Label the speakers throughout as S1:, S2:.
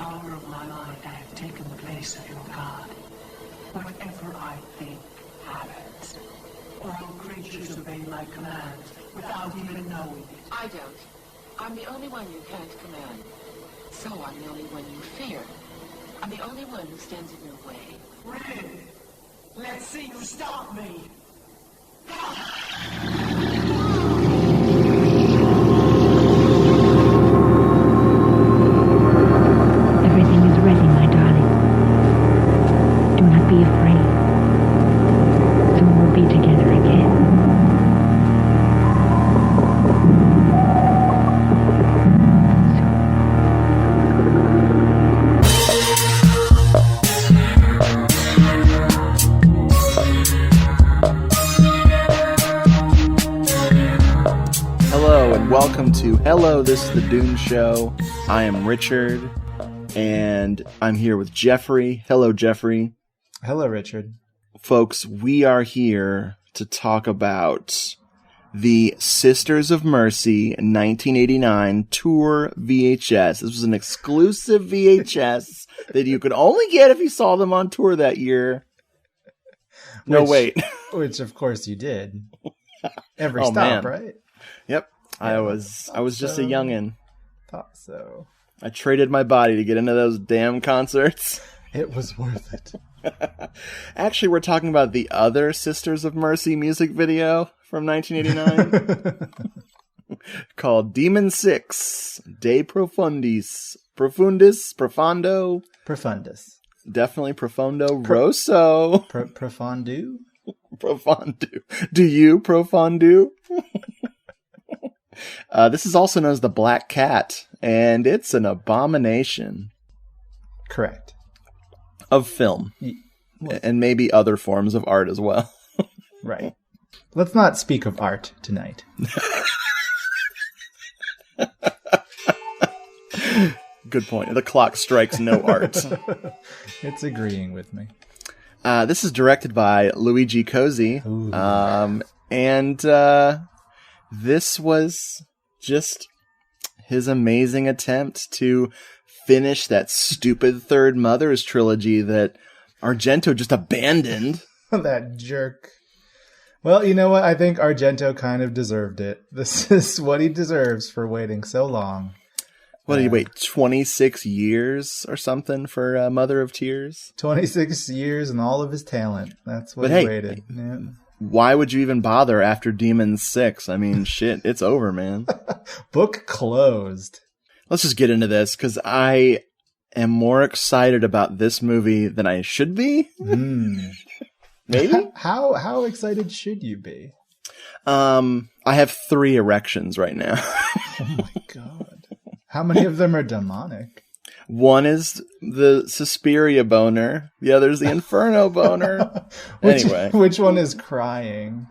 S1: power of my mind, I have taken the place of your god. Whatever I think happens. All creatures obey my commands without even knowing it.
S2: I don't. I'm the only one you can't command. So I'm the only one you fear. I'm the only one who stands in your way.
S1: Red, let's see you stop me.
S3: Everything is ready, my darling. Do not be afraid. Soon we'll be together again.
S4: Welcome to Hello, This is the Dune Show. I am Richard, and I'm here with Jeffrey. Hello, Jeffrey.
S5: Hello, Richard.
S4: Folks, we are here to talk about the Sisters of Mercy 1989 Tour VHS. This was an exclusive VHS that you could only get if you saw them on tour that year. No, wait.
S5: Which, of course, you did. Every stop, right?
S4: Yep. I was just a youngin'.
S5: Thought so.
S4: I traded my body to get into those damn concerts.
S5: It was worth it.
S4: Actually, we're talking about the other Sisters of Mercy music video from 1989 called Demon 6, De Profundis. Profundo.
S5: Profundis.
S4: Definitely Profundo. Rosso.
S5: Profundu?
S4: Profundu. Do you Profundu? This is also known as the Black Cat, and it's an abomination.
S5: Correct.
S4: Of film. And maybe other forms of art as well.
S5: Right. Let's not speak of art tonight.
S4: Good point. The clock strikes no art.
S5: It's agreeing with me.
S4: This is directed by Luigi Cozzi. This was just his amazing attempt to finish that stupid Third Mothers trilogy that Argento just abandoned.
S5: That jerk. Well, you know what? I think Argento kind of deserved it. This is what he deserves for waiting so long.
S4: What did he wait, 26 years or something for Mother of Tears?
S5: 26 years and all of his talent. That's what he waited. Yeah.
S4: Why would you even bother after Demon 6? I mean, shit, it's over, man.
S5: Book closed.
S4: Let's just get into this, because I am more excited about this movie than I should be. Maybe?
S5: How excited should you be?
S4: I have 3 erections right now.
S5: Oh my god. How many of them are demonic?
S4: One is the Suspiria boner. The other is the Inferno boner. Anyway.
S5: Which one is crying?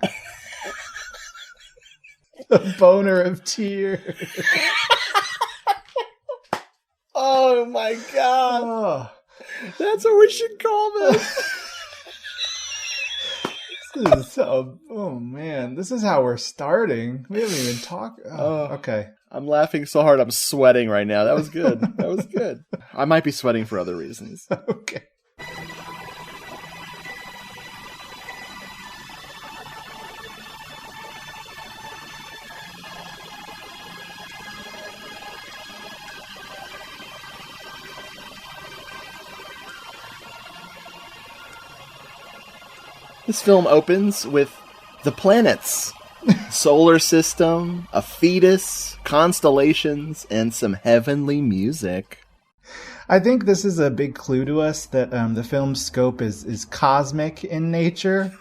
S5: The boner of tears.
S4: Oh my god.
S5: Oh.
S4: That's what we should call this.
S5: Oh man, this is how we're starting. We haven't even talked. Okay.
S4: I'm laughing so hard I'm sweating right now. That was good. That was good. I might be sweating for other reasons.
S5: Okay.
S4: This film opens with the planets, solar system, a fetus, constellations, and some heavenly music.
S5: I think this is a big clue to us that the film's scope is cosmic in nature,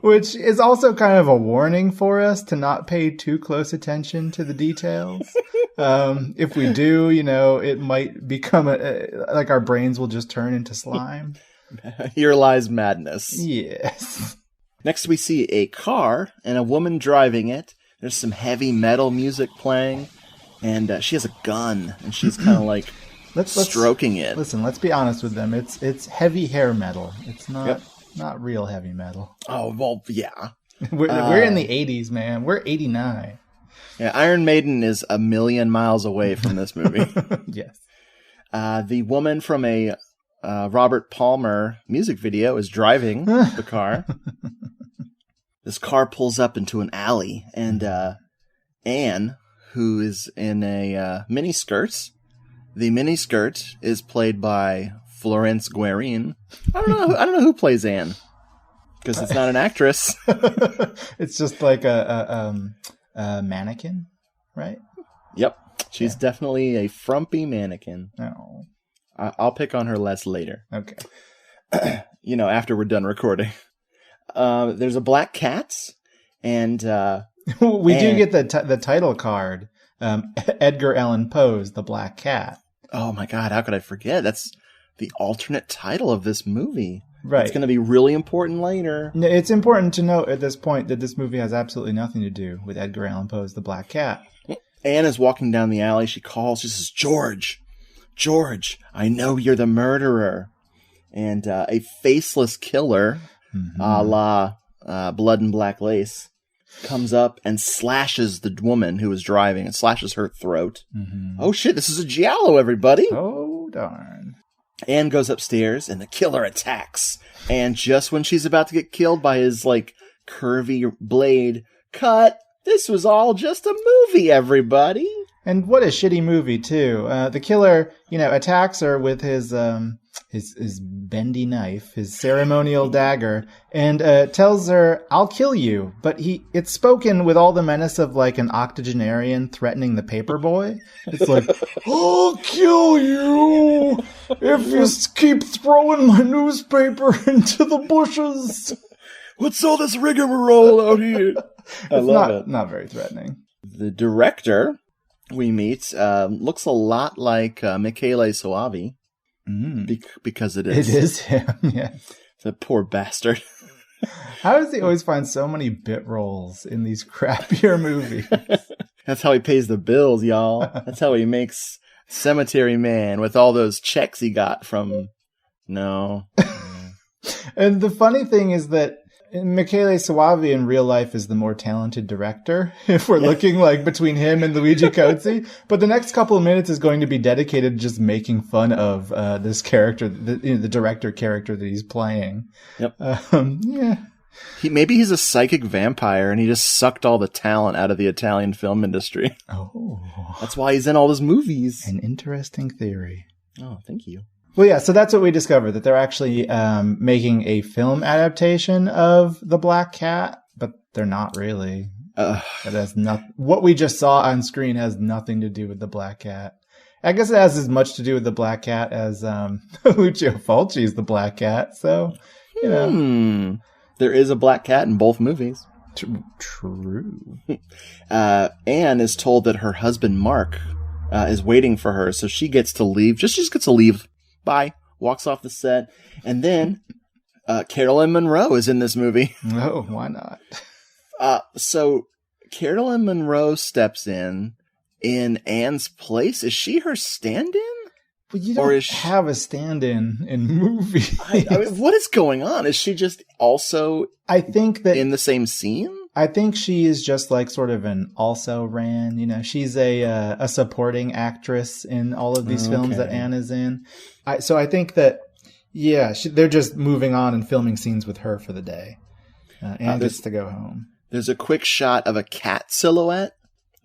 S5: which is also kind of a warning for us to not pay too close attention to the details. If we do, it might become like our brains will just turn into slime.
S4: Here lies madness.
S5: Yes.
S4: Next we see a car and a woman driving it. There's some heavy metal music playing, and she has a gun, and she's kind of like stroking it.
S5: Listen, let's be honest with them. It's heavy hair metal. It's not real heavy metal.
S4: Oh, well, yeah.
S5: We're in the 80s, man. We're 89.
S4: Yeah, Iron Maiden is a million miles away from this movie.
S5: Yes.
S4: The woman from a Robert Palmer music video is driving the car. This car pulls up into an alley, and Anne, who is in a miniskirt. The miniskirt is played by Florence Guerin. I don't know who plays Anne, because it's not an actress.
S5: It's just like a mannequin, right?
S4: Yep, she's definitely a frumpy mannequin.
S5: Oh,
S4: I'll pick on her less later.
S5: okay.
S4: After we're done recording. There's a black cat, and
S5: We do get the title card. Edgar Allan Poe's The Black Cat.
S4: Oh my God, how could I forget? That's the alternate title of this movie.
S5: Right.
S4: It's going to be really important later.
S5: It's important to note at this point that this movie has absolutely nothing to do with Edgar Allan Poe's The Black Cat.
S4: Anne is walking down the alley. She calls. She says, George, I know you're the murderer. And a faceless killer, a la Blood and Black Lace, comes up and slashes the woman who was driving and slashes her throat. Mm-hmm. Oh shit, this is a giallo, everybody.
S5: Oh, darn.
S4: Anne goes upstairs and the killer attacks. And just when she's about to get killed by his, curvy blade, cut. This was all just a movie, everybody.
S5: And what a shitty movie, too. The killer, attacks her with his bendy knife, his ceremonial dagger, and tells her, "I'll kill you." But it's spoken with all the menace of an octogenarian threatening the paperboy. It's like, "I'll kill you if you keep throwing my newspaper into the bushes."
S4: What's all this rigmarole out here? I love it.
S5: Not very threatening.
S4: The director we meet looks a lot like Michele Soavi. Because it is.
S5: It is him, yeah.
S4: The poor bastard.
S5: How does he always find so many bit roles in these crappier movies?
S4: That's how he pays the bills, y'all. That's how he makes Cemetery Man with all those checks he got from... No.
S5: And the funny thing is that Michele Soavi in real life is the more talented director, if we're looking between him and Luigi Cozzi. But the next couple of minutes is going to be dedicated to just making fun of this character, the director character that he's playing.
S4: Yep.
S5: Yeah.
S4: Maybe he's a psychic vampire and he just sucked all the talent out of the Italian film industry.
S5: Oh.
S4: That's why he's in all those movies.
S5: An interesting theory.
S4: Oh, thank you.
S5: Well, yeah, so that's what we discovered, that they're actually making a film adaptation of The Black Cat, but they're not really. It has what we just saw on screen has nothing to do with The Black Cat. I guess it has as much to do with The Black Cat as Lucio Fulci's The Black Cat, so,
S4: There is a black cat in both movies.
S5: True.
S4: Anne is told that her husband, Mark, is waiting for her, so she gets to leave. She just gets to leave. Bye. Walks off the set. And then Carolyn Monroe is in this movie.
S5: Oh, why not?
S4: So Carolyn Monroe steps in Anne's place. Is she her stand-in?
S5: Well, you don't have a stand-in in movies.
S4: I mean, what is going on? Is she just also
S5: I think that
S4: in the same scene?
S5: I think she is just sort of an also-ran, she's a supporting actress in all of these films that Anne is in. So I think that, they're just moving on and filming scenes with her for the day. Anne gets to go home. There's
S4: a quick shot of a cat silhouette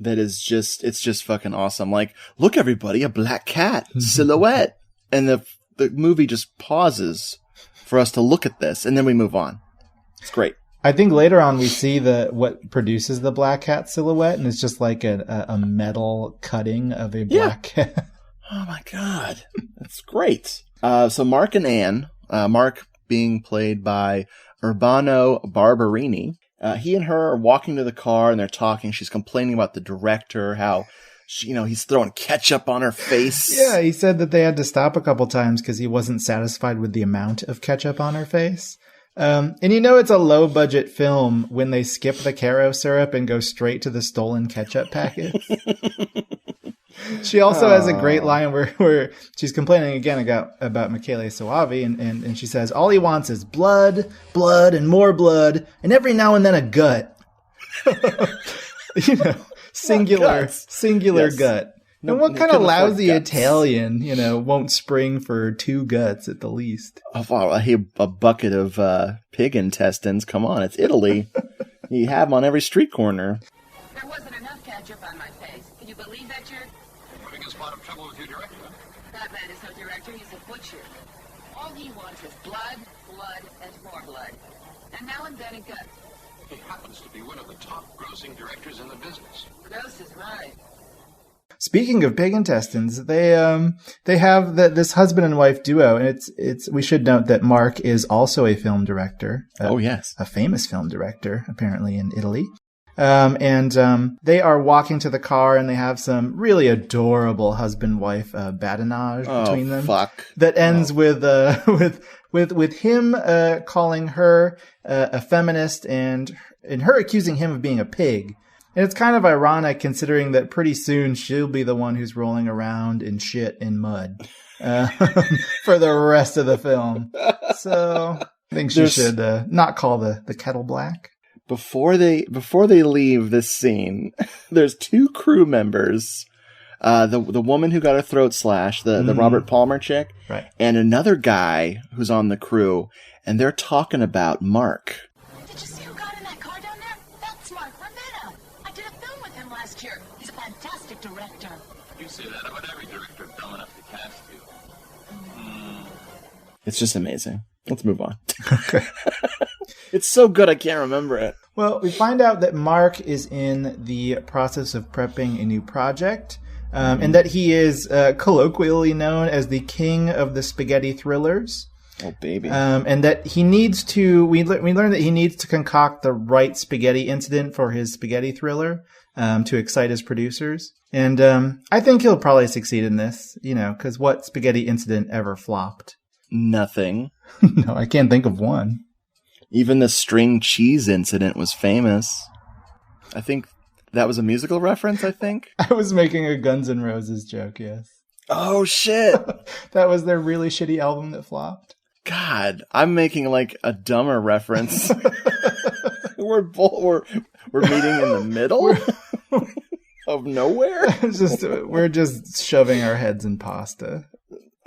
S4: that is it's just fucking awesome. Look everybody, a black cat silhouette. And the movie just pauses for us to look at this and then we move on. It's great.
S5: I think later on we see what produces the black cat silhouette, and it's just a metal cutting of a black cat.
S4: Oh my God. That's great. So Mark and Anne, Mark being played by Urbano Barberini, he and her are walking to the car and they're talking. She's complaining about the director, how he's throwing ketchup on her face.
S5: Yeah, he said that they had to stop a couple times because he wasn't satisfied with the amount of ketchup on her face. And it's a low budget film when they skip the Caro syrup and go straight to the stolen ketchup packet. She also has a great line where she's complaining again about Michele Soavi and she says, all he wants is blood, and more blood, and every now and then a gut. Singular
S4: yes.
S5: gut. And what kind of lousy Italian, won't spring for 2 guts at the least?
S4: Oh, a bucket of pig intestines. Come on, it's Italy. You have them on every street corner.
S2: There wasn't enough ketchup on my face. Can you believe that, jerk?
S6: Biggest spot of trouble with your director.
S2: That man is no director, he's a butcher. All he wants is blood, and more blood. And now and then a gut.
S6: He happens to be one of the top grossing directors in the business.
S2: Gross is right.
S5: Speaking of pig intestines, they have this husband and wife duo, and it's we should note that Mark is also a film director.
S4: Oh yes,
S5: a famous film director apparently in Italy. And they are walking to the car, and they have some really adorable husband-wife badinage between them. That ends with him calling her a feminist, and her accusing him of being a pig. And it's kind of ironic considering that pretty soon she'll be the one who's rolling around in shit and mud for the rest of the film. So I think she should not call the kettle black.
S4: Before they leave this scene, there's 2 crew members. The woman who got her throat slashed, the Robert Palmer chick,
S5: right,
S4: and another guy who's on the crew, and they're talking about Mark.
S2: Did you see who got in that car down there? That's Mark Lavana. I did a film with him last year. He's a fantastic director.
S6: You say that about every director dumb enough to cast you.
S4: It's just amazing. Let's move on. It's so good I can't remember it.
S5: Well, we find out that Mark is in the process of prepping a new project, and that he is colloquially known as the king of the spaghetti thrillers.
S4: Oh, baby.
S5: And that he needs to, we learn that he needs to concoct the right spaghetti incident for his spaghetti thriller to excite his producers. And I think he'll probably succeed in this, because what spaghetti incident ever flopped?
S4: Nothing.
S5: No, I can't think of one.
S4: Even the string cheese incident was famous. I think that was a musical reference, I think.
S5: I was making a Guns N' Roses joke, yes.
S4: Oh, shit.
S5: That was their really shitty album that flopped.
S4: God, I'm making like a dumber reference. We're meeting in the middle of nowhere.
S5: We're just shoving our heads in pasta.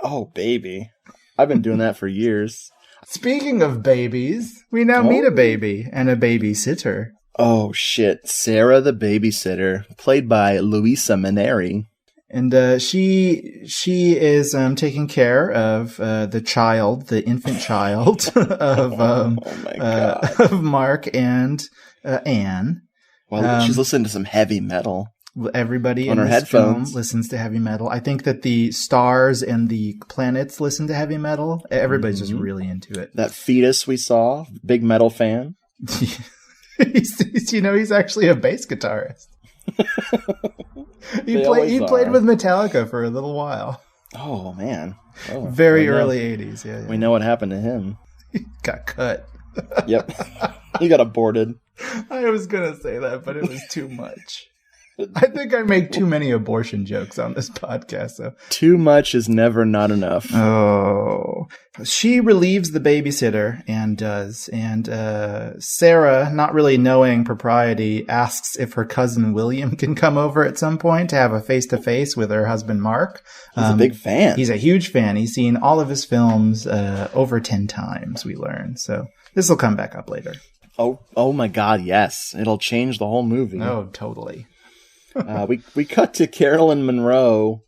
S4: Oh, baby. I've been doing that for years.
S5: Speaking of babies, we now meet a baby and a babysitter.
S4: Oh, shit. Sarah the babysitter, played by Luisa Maneri.
S5: And she is taking care of the infant child of Mark and Anne.
S4: Well, she's listening to some heavy metal.
S5: Everybody
S4: on
S5: in
S4: her
S5: this
S4: headphones
S5: film listens to heavy metal. I think that the stars and the planets listen to heavy metal. Everybody's just really into it.
S4: That fetus we saw, big metal fan.
S5: he's actually a bass guitarist. He played with Metallica for a little while.
S4: Oh, man. Oh,
S5: very early 80s. Yeah.
S4: We know what happened to him.
S5: He got cut.
S4: Yep. He got aborted.
S5: I was going to say that, but it was too much. I think I make too many abortion jokes on this podcast. So
S4: too much is never not enough.
S5: Oh. She relieves the babysitter and does. And Sarah, not really knowing propriety, asks if her cousin William can come over at some point to have a face-to-face with her husband Mark.
S4: He's a big fan.
S5: He's a huge fan. He's seen all of his films over 10 times, we learn. So this will come back up later.
S4: Oh my God, yes. It'll change the whole movie.
S5: Oh, totally.
S4: We cut to Carolyn Monroe,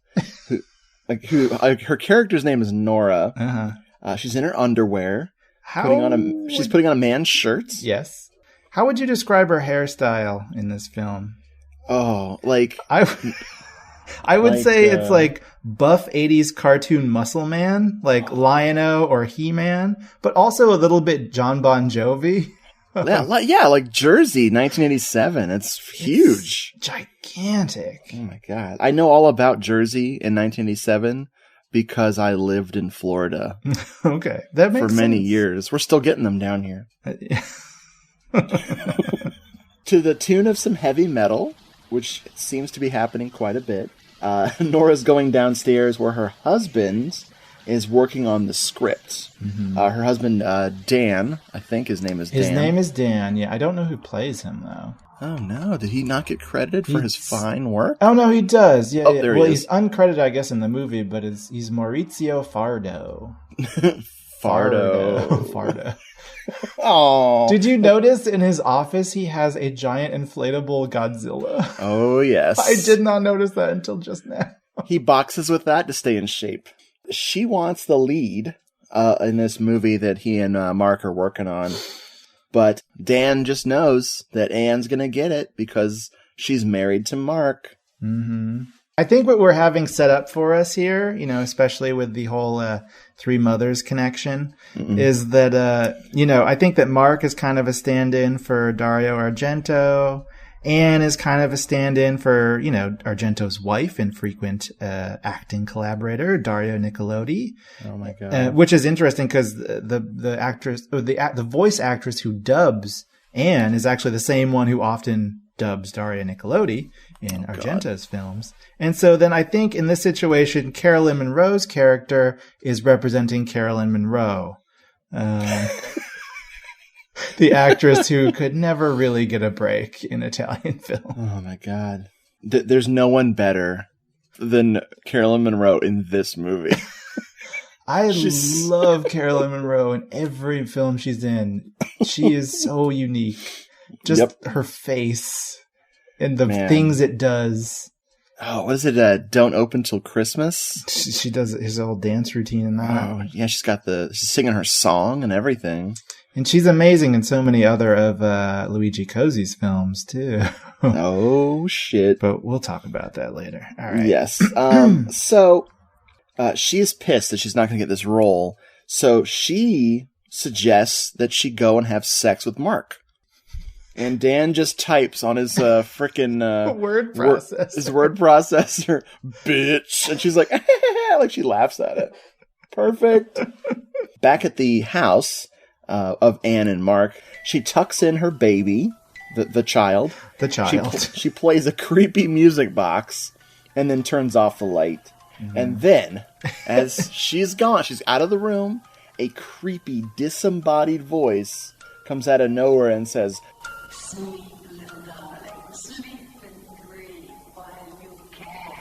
S4: who her character's name is Nora.
S5: Uh-huh.
S4: She's in her underwear. She's putting on a man's shirt.
S5: Yes. How would you describe her hairstyle in this film?
S4: Oh, like
S5: I would say it's like buff 80s cartoon muscle man, like Lion-O or He-Man, but also a little bit John Bon Jovi.
S4: Yeah, like Jersey, 1987. It's huge.
S5: It's gigantic.
S4: Oh my God. I know all about Jersey in 1987 because I lived in Florida.
S5: Okay. That makes sense.
S4: For many years. We're still getting them down here. To the tune of some heavy metal, which seems to be happening quite a bit. Nora's going downstairs where her husband is working on the script. Her husband, Dan, I think his name is Dan.
S5: His name is Dan, yeah. I don't know who plays him, though.
S4: Oh, no. Did he not get credited for his fine work?
S5: Oh, no, he does. Yeah,
S4: there
S5: well,
S4: he is.
S5: He's uncredited, I guess, in the movie, but he's Maurizio Fardo. Fardo.
S4: Oh.
S5: Did you notice in his office he has a giant inflatable Godzilla?
S4: Oh, yes.
S5: I did not notice that until just now.
S4: He boxes with that to stay in shape. She wants the lead in this movie that he and Mark are working on. But Dan just knows that Anne's going to get it because she's married to Mark.
S5: Mm-hmm. I think what we're having set up for us here, especially with the whole Three Mothers connection, is that, I think that Mark is kind of a stand-in for Dario Argento. Anne is kind of a stand-in for, Argento's wife and frequent acting collaborator, Dario Nicolodi.
S4: Oh my God!
S5: Which is interesting because the actress, or the voice actress who dubs Anne is actually the same one who often dubs Dario Nicolodi in Argento's films. And so then I think in this situation, Carolyn Monroe's character is representing Carolyn Monroe. The actress who could never really get a break in Italian film.
S4: Oh my God. There's no one better than Carolyn Monroe in this movie.
S5: I love Carolyn Monroe in every film she's in. She is so unique. Just her face and the things it does.
S4: Oh, what is it? Don't Open Till Christmas?
S5: She does his whole dance routine in that.
S4: Oh, yeah, she's singing her song and everything.
S5: And she's amazing in so many other of Luigi Cozzi's films, too.
S4: Oh, shit.
S5: But we'll talk about that later. All right.
S4: Yes. So she is pissed that she's not going to get this role. So she suggests that she go and have sex with Mark. And Dan just types on his frickin'
S5: word processor.
S4: His word processor, bitch. And she's like, like she laughs at it. Perfect. Back at the house of Anne and Mark, she tucks in her baby, the child.
S5: The child.
S4: She plays a creepy music box and then turns off the light. And then, as she's gone, she's out of the room, a creepy, disembodied voice comes out of nowhere and says,
S1: "Sleep, little darling, sleep and breathe while you can.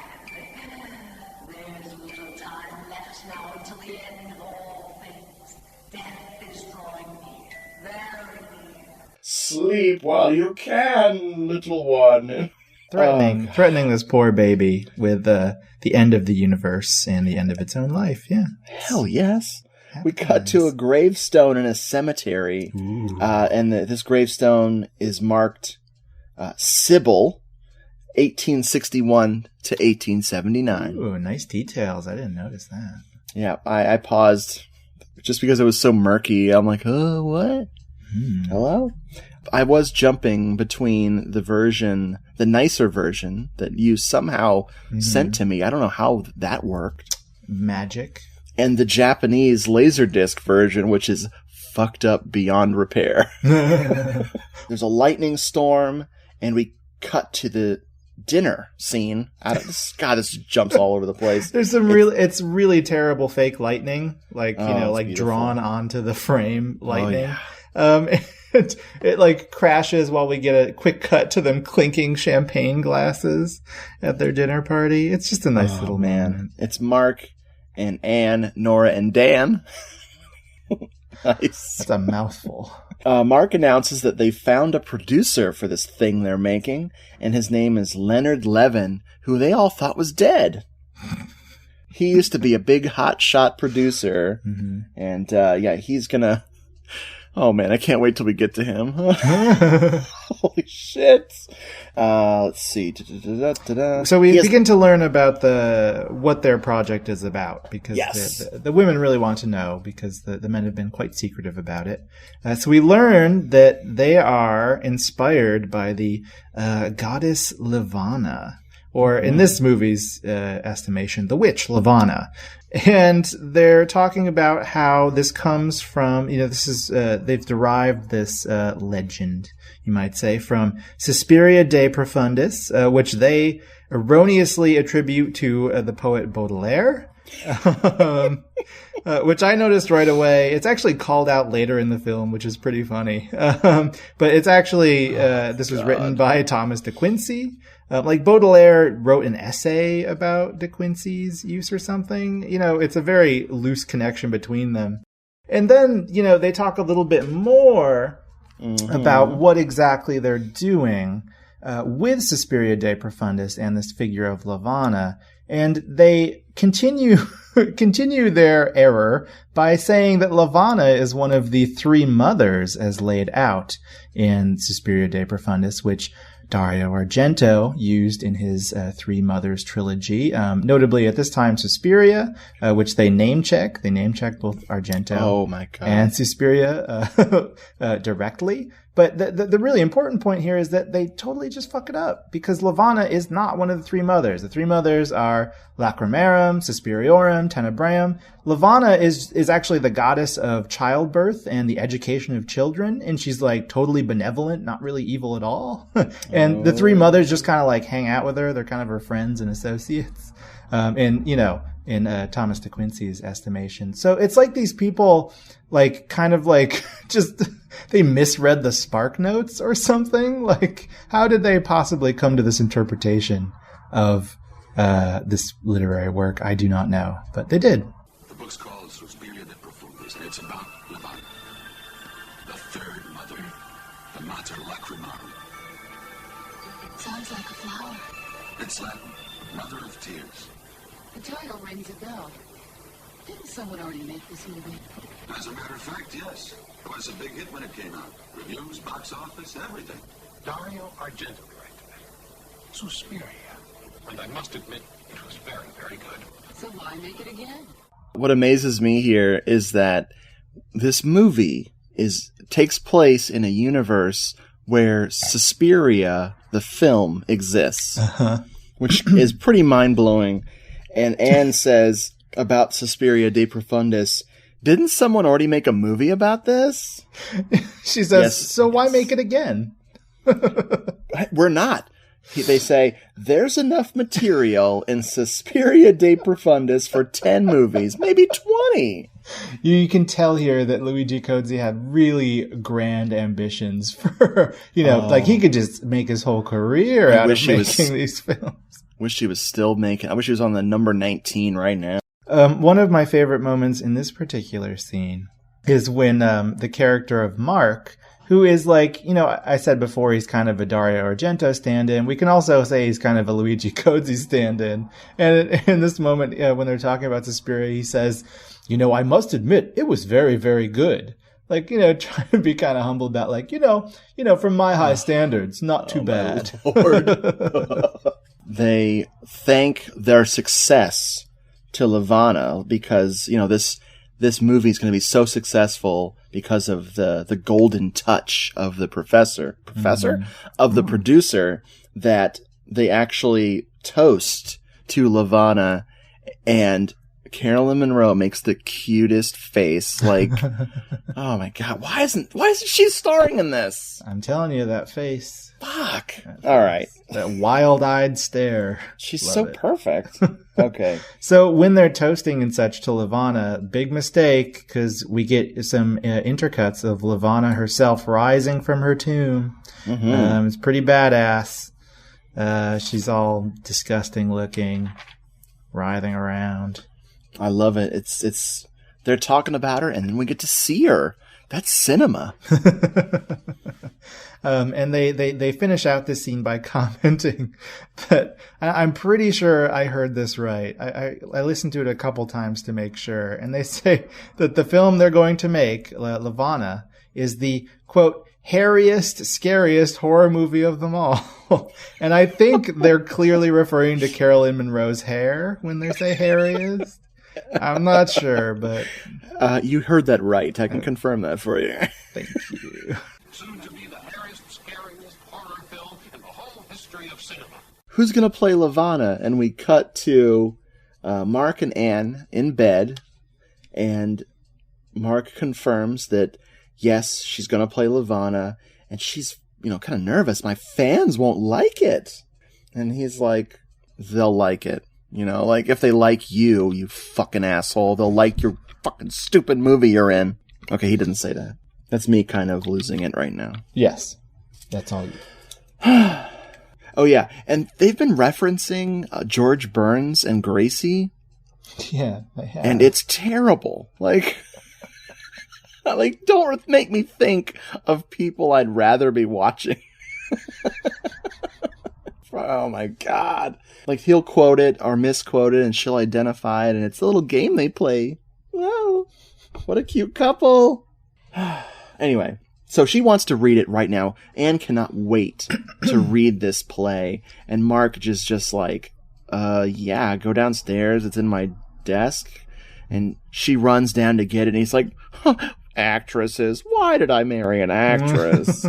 S1: There's little time left now until the end of all things. Death is drawing near, very near.
S4: Sleep while you can, little one."
S5: Threatening this poor baby with the end of the universe and the end of its own life. Yeah.
S4: Hell yes. We cut to a gravestone in a cemetery, and this gravestone is marked Sybil, 1861 to 1879.
S5: Ooh, nice details. I didn't notice that.
S4: Yeah, I paused just because it was so murky. I'm like, oh, what? Hello? I was jumping between the nicer version that you somehow sent to me. I don't know how that worked.
S5: Magic.
S4: And the Japanese Laserdisc version, which is fucked up beyond repair. There's a lightning storm, and we cut to the dinner scene. God, this jumps all over the place.
S5: There's it's really terrible fake lightning, like
S4: beautiful.
S5: Drawn onto the frame lightning.
S4: Oh, yeah.
S5: It like crashes while we get a quick cut to them clinking champagne glasses at their dinner party. It's just a nice little moment.
S4: It's Mark and Anne, Nora, and Dan. Nice.
S5: That's a mouthful.
S4: Mark announces that they found a producer for this thing they're making, and his name is Leonard Levin, who they all thought was dead. He used to be a big hotshot producer, and he's gonna... Oh man, I can't wait till we get to him. Holy shit. Let's see.
S5: So we begin to learn about what their project is about, because the women really want to know, because the men have been quite secretive about it. So we learn that they are inspired by the goddess Lavana, or in this movie's estimation, the witch Lavana. And they're talking about how this comes from, this is, they've derived this legend, you might say, from Suspiria de Profundis, which they erroneously attribute to the poet Baudelaire. Which I noticed right away. It's actually called out later in the film, which is pretty funny. But it's actually, this was written by Thomas de Quincey. Like Baudelaire wrote an essay about de Quincey's use or something. You know, it's a very loose connection between them. And then, you know, they talk a little bit more about what exactly they're doing with Suspiria de Profundis and this figure of Lavana. And they continue their error by saying that Lavana is one of the three mothers as laid out in Suspiria de Profundis, which Dario Argento used in his Three Mothers trilogy. Notably at this time, Suspiria, which they name check. They name check both Argento and Suspiria directly. But the really important point here is that they totally just fuck it up because Lavana is not one of the three mothers. The three mothers are Lacrimarum, Suspiriorum, Tenebrarum. Lavana is actually the goddess of childbirth and the education of children, and she's like totally benevolent, not really evil at all. And the three mothers just kind of like hang out with her. They're kind of her friends and associates. And you know, in Thomas de Quincey's estimation. So it's like these people like kind of like just they misread the Spark Notes or something. Like how did they possibly come to this interpretation of this literary work? I do not know, but they did.
S6: The book's called Suspiria de Profundis, and it's about Lavana, the third mother, the Mater Lacrimarum.
S2: Sounds like a flower.
S6: It's Latin, mother of tears.
S2: The title rings a bell. Didn't someone already make this movie?
S6: As a matter of fact, yes. It was a big hit when it came out. Reviews, box office, everything. Dario Argento directed it. Suspiria. And I must admit, it was very, very good.
S2: So why make it again?
S4: What amazes me here is that this movie takes place in a universe where Suspiria, the film, exists, which is pretty mind-blowing. And Anne says about Suspiria de Profundis, didn't someone already make a movie about this?
S5: She says, so why make it again?
S4: We're not. They say, there's enough material in Suspiria de Profundis for 10 movies, maybe 20.
S5: You can tell here that Luigi Cozzi had really grand ambitions for, you know, like he could just make his whole career out of making these films.
S4: Wish he was still making. I wish he was on the number 19 right now.
S5: One of my favorite moments in this particular scene is when the character of Mark, who is like, you know, I said before he's kind of a Dario Argento stand-in. We can also say he's kind of a Luigi Cozzi stand-in. And in this moment, when they're talking about Suspiria, he says, you know, I must admit, it was very, very good. Like, you know, trying to be kind of humble about, like, you know, from my high standards, not too bad.
S4: They thank their success to Lavana because, you know, this movie is going to be so successful because of the golden touch of the professor of the producer, that they actually toast to Lavana, and Carolyn Monroe makes the cutest face. Like, oh my God, why isn't she starring in this?
S5: I'm telling you, that face.
S4: Fuck. All right.
S5: That wild-eyed stare.
S4: She's so perfect. Okay.
S5: So when they're toasting and such to Lavana, big mistake, because we get some intercuts of Lavana herself rising from her tomb. Mm-hmm. It's pretty badass. She's all disgusting looking, writhing around.
S4: I love it. It's they're talking about her, and then we get to see her. That's cinema.
S5: And they finish out this scene by commenting that I'm pretty sure I heard this right. I listened to it a couple times to make sure. And they say that the film they're going to make, Lavana, is the, quote, hairiest, scariest horror movie of them all. And I think they're clearly referring to Carolyn Monroe's hair when they say hairiest. I'm not sure, but...
S4: you heard that right. I can confirm that for you.
S5: Thank you.
S6: Soon to be the hairiest, scariest horror film in the whole history of cinema.
S4: Who's going to play Lavana? And we cut to Mark and Anne in bed, and Mark confirms that, yes, she's going to play Lavana, and she's, you know, kind of nervous. My fans won't like it. And he's like, they'll like it. You know, like, if they like you, you fucking asshole, they'll like your fucking stupid movie you're in. Okay, he didn't say that. That's me kind of losing it right now.
S5: Yes. That's all you.
S4: Oh, yeah. And they've been referencing George Burns and Gracie.
S5: Yeah, they have.
S4: And it's terrible. Like, like, don't make me think of people I'd rather be watching. Oh my God. Like, he'll quote it or misquote it and she'll identify it, and it's a little game they play. Wow. What a cute couple. Anyway, so she wants to read it right now. Anne cannot wait to read this play. And Mark is just like, yeah, go downstairs. It's in my desk. And she runs down to get it. And he's like, huh, actresses. Why did I marry an actress?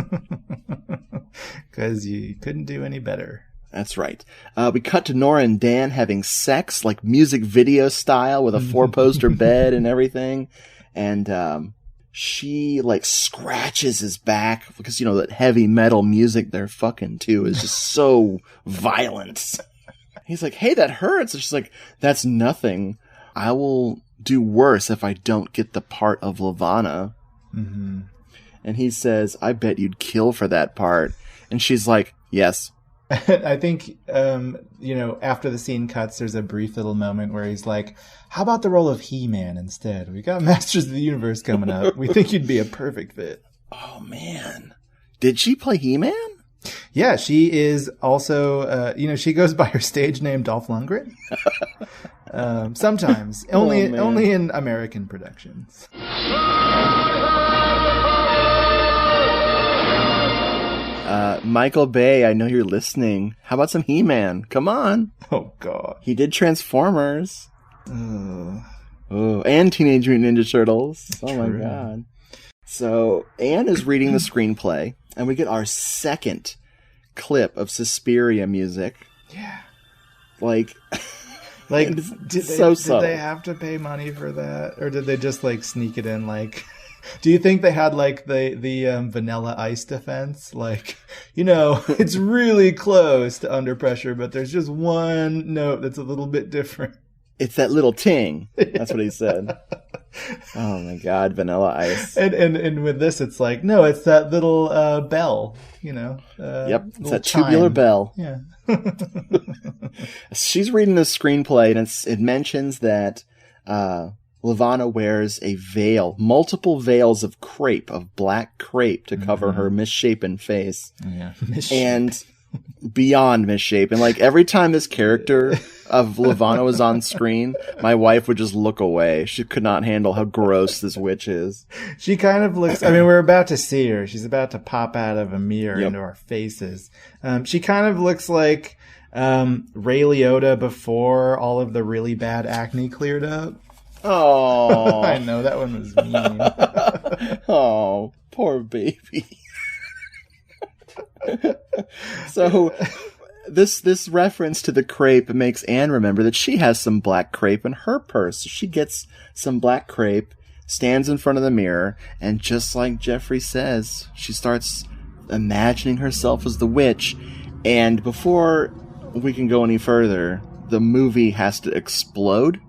S5: Because you couldn't do any better.
S4: That's right. We cut to Nora and Dan having sex, like music video style, with a 4-poster bed and everything. And she, like, scratches his back because, you know, that heavy metal music they're fucking to is just so violent. He's like, hey, that hurts. And she's like, that's nothing. I will do worse if I don't get the part of Lavana.
S5: Mm-hmm.
S4: And he says, I bet you'd kill for that part. And she's like, yes.
S5: I think, you know, after the scene cuts, there's a brief little moment where he's like, how about the role of He-Man instead? We got Masters of the Universe coming up. We think you'd be a perfect fit.
S4: Oh, man. Did she play He-Man?
S5: Yeah, she is also, you know, she goes by her stage name Dolph Lundgren. Sometimes. Only in American productions.
S4: Michael Bay, I know you're listening. How about some He-Man? Come on.
S5: Oh, God.
S4: He did Transformers. Oh, and Teenage Mutant Ninja Turtles. Oh, my God. So, Anne is reading the screenplay, and we get our second clip of Suspiria music.
S5: Yeah.
S4: Like
S5: did
S4: so subtle.
S5: Did they have to pay money for that? Or did they just, like, sneak it in, like... Do you think they had, like, the Vanilla Ice defense? Like, you know, it's really close to Under Pressure, but there's just one note that's a little bit different.
S4: It's that little ting. That's what he said. Oh, my God, Vanilla Ice.
S5: And with this, it's like, no, it's that little bell, you know.
S4: Yep, it's that tubular bell.
S5: Yeah.
S4: She's reading the screenplay, and it mentions that... Lavana wears a veil, multiple veils of black crepe to cover her misshapen face.
S5: Yeah.
S4: And beyond misshapen. Like, every time this character of Lavana was on screen, my wife would just look away. She could not handle how gross this witch is.
S5: She kind of looks, I mean, we're about to see her. She's about to pop out of a mirror into our faces. She kind of looks like Ray Liotta before all of the really bad acne cleared up.
S4: Oh,
S5: I know that one was mean.
S4: Oh, poor baby. So this reference to the crepe makes Anne remember that she has some black crepe in her purse. So she gets some black crepe, stands in front of the mirror, and just like Jeffrey says, she starts imagining herself as the witch. And before we can go any further, the movie has to explode.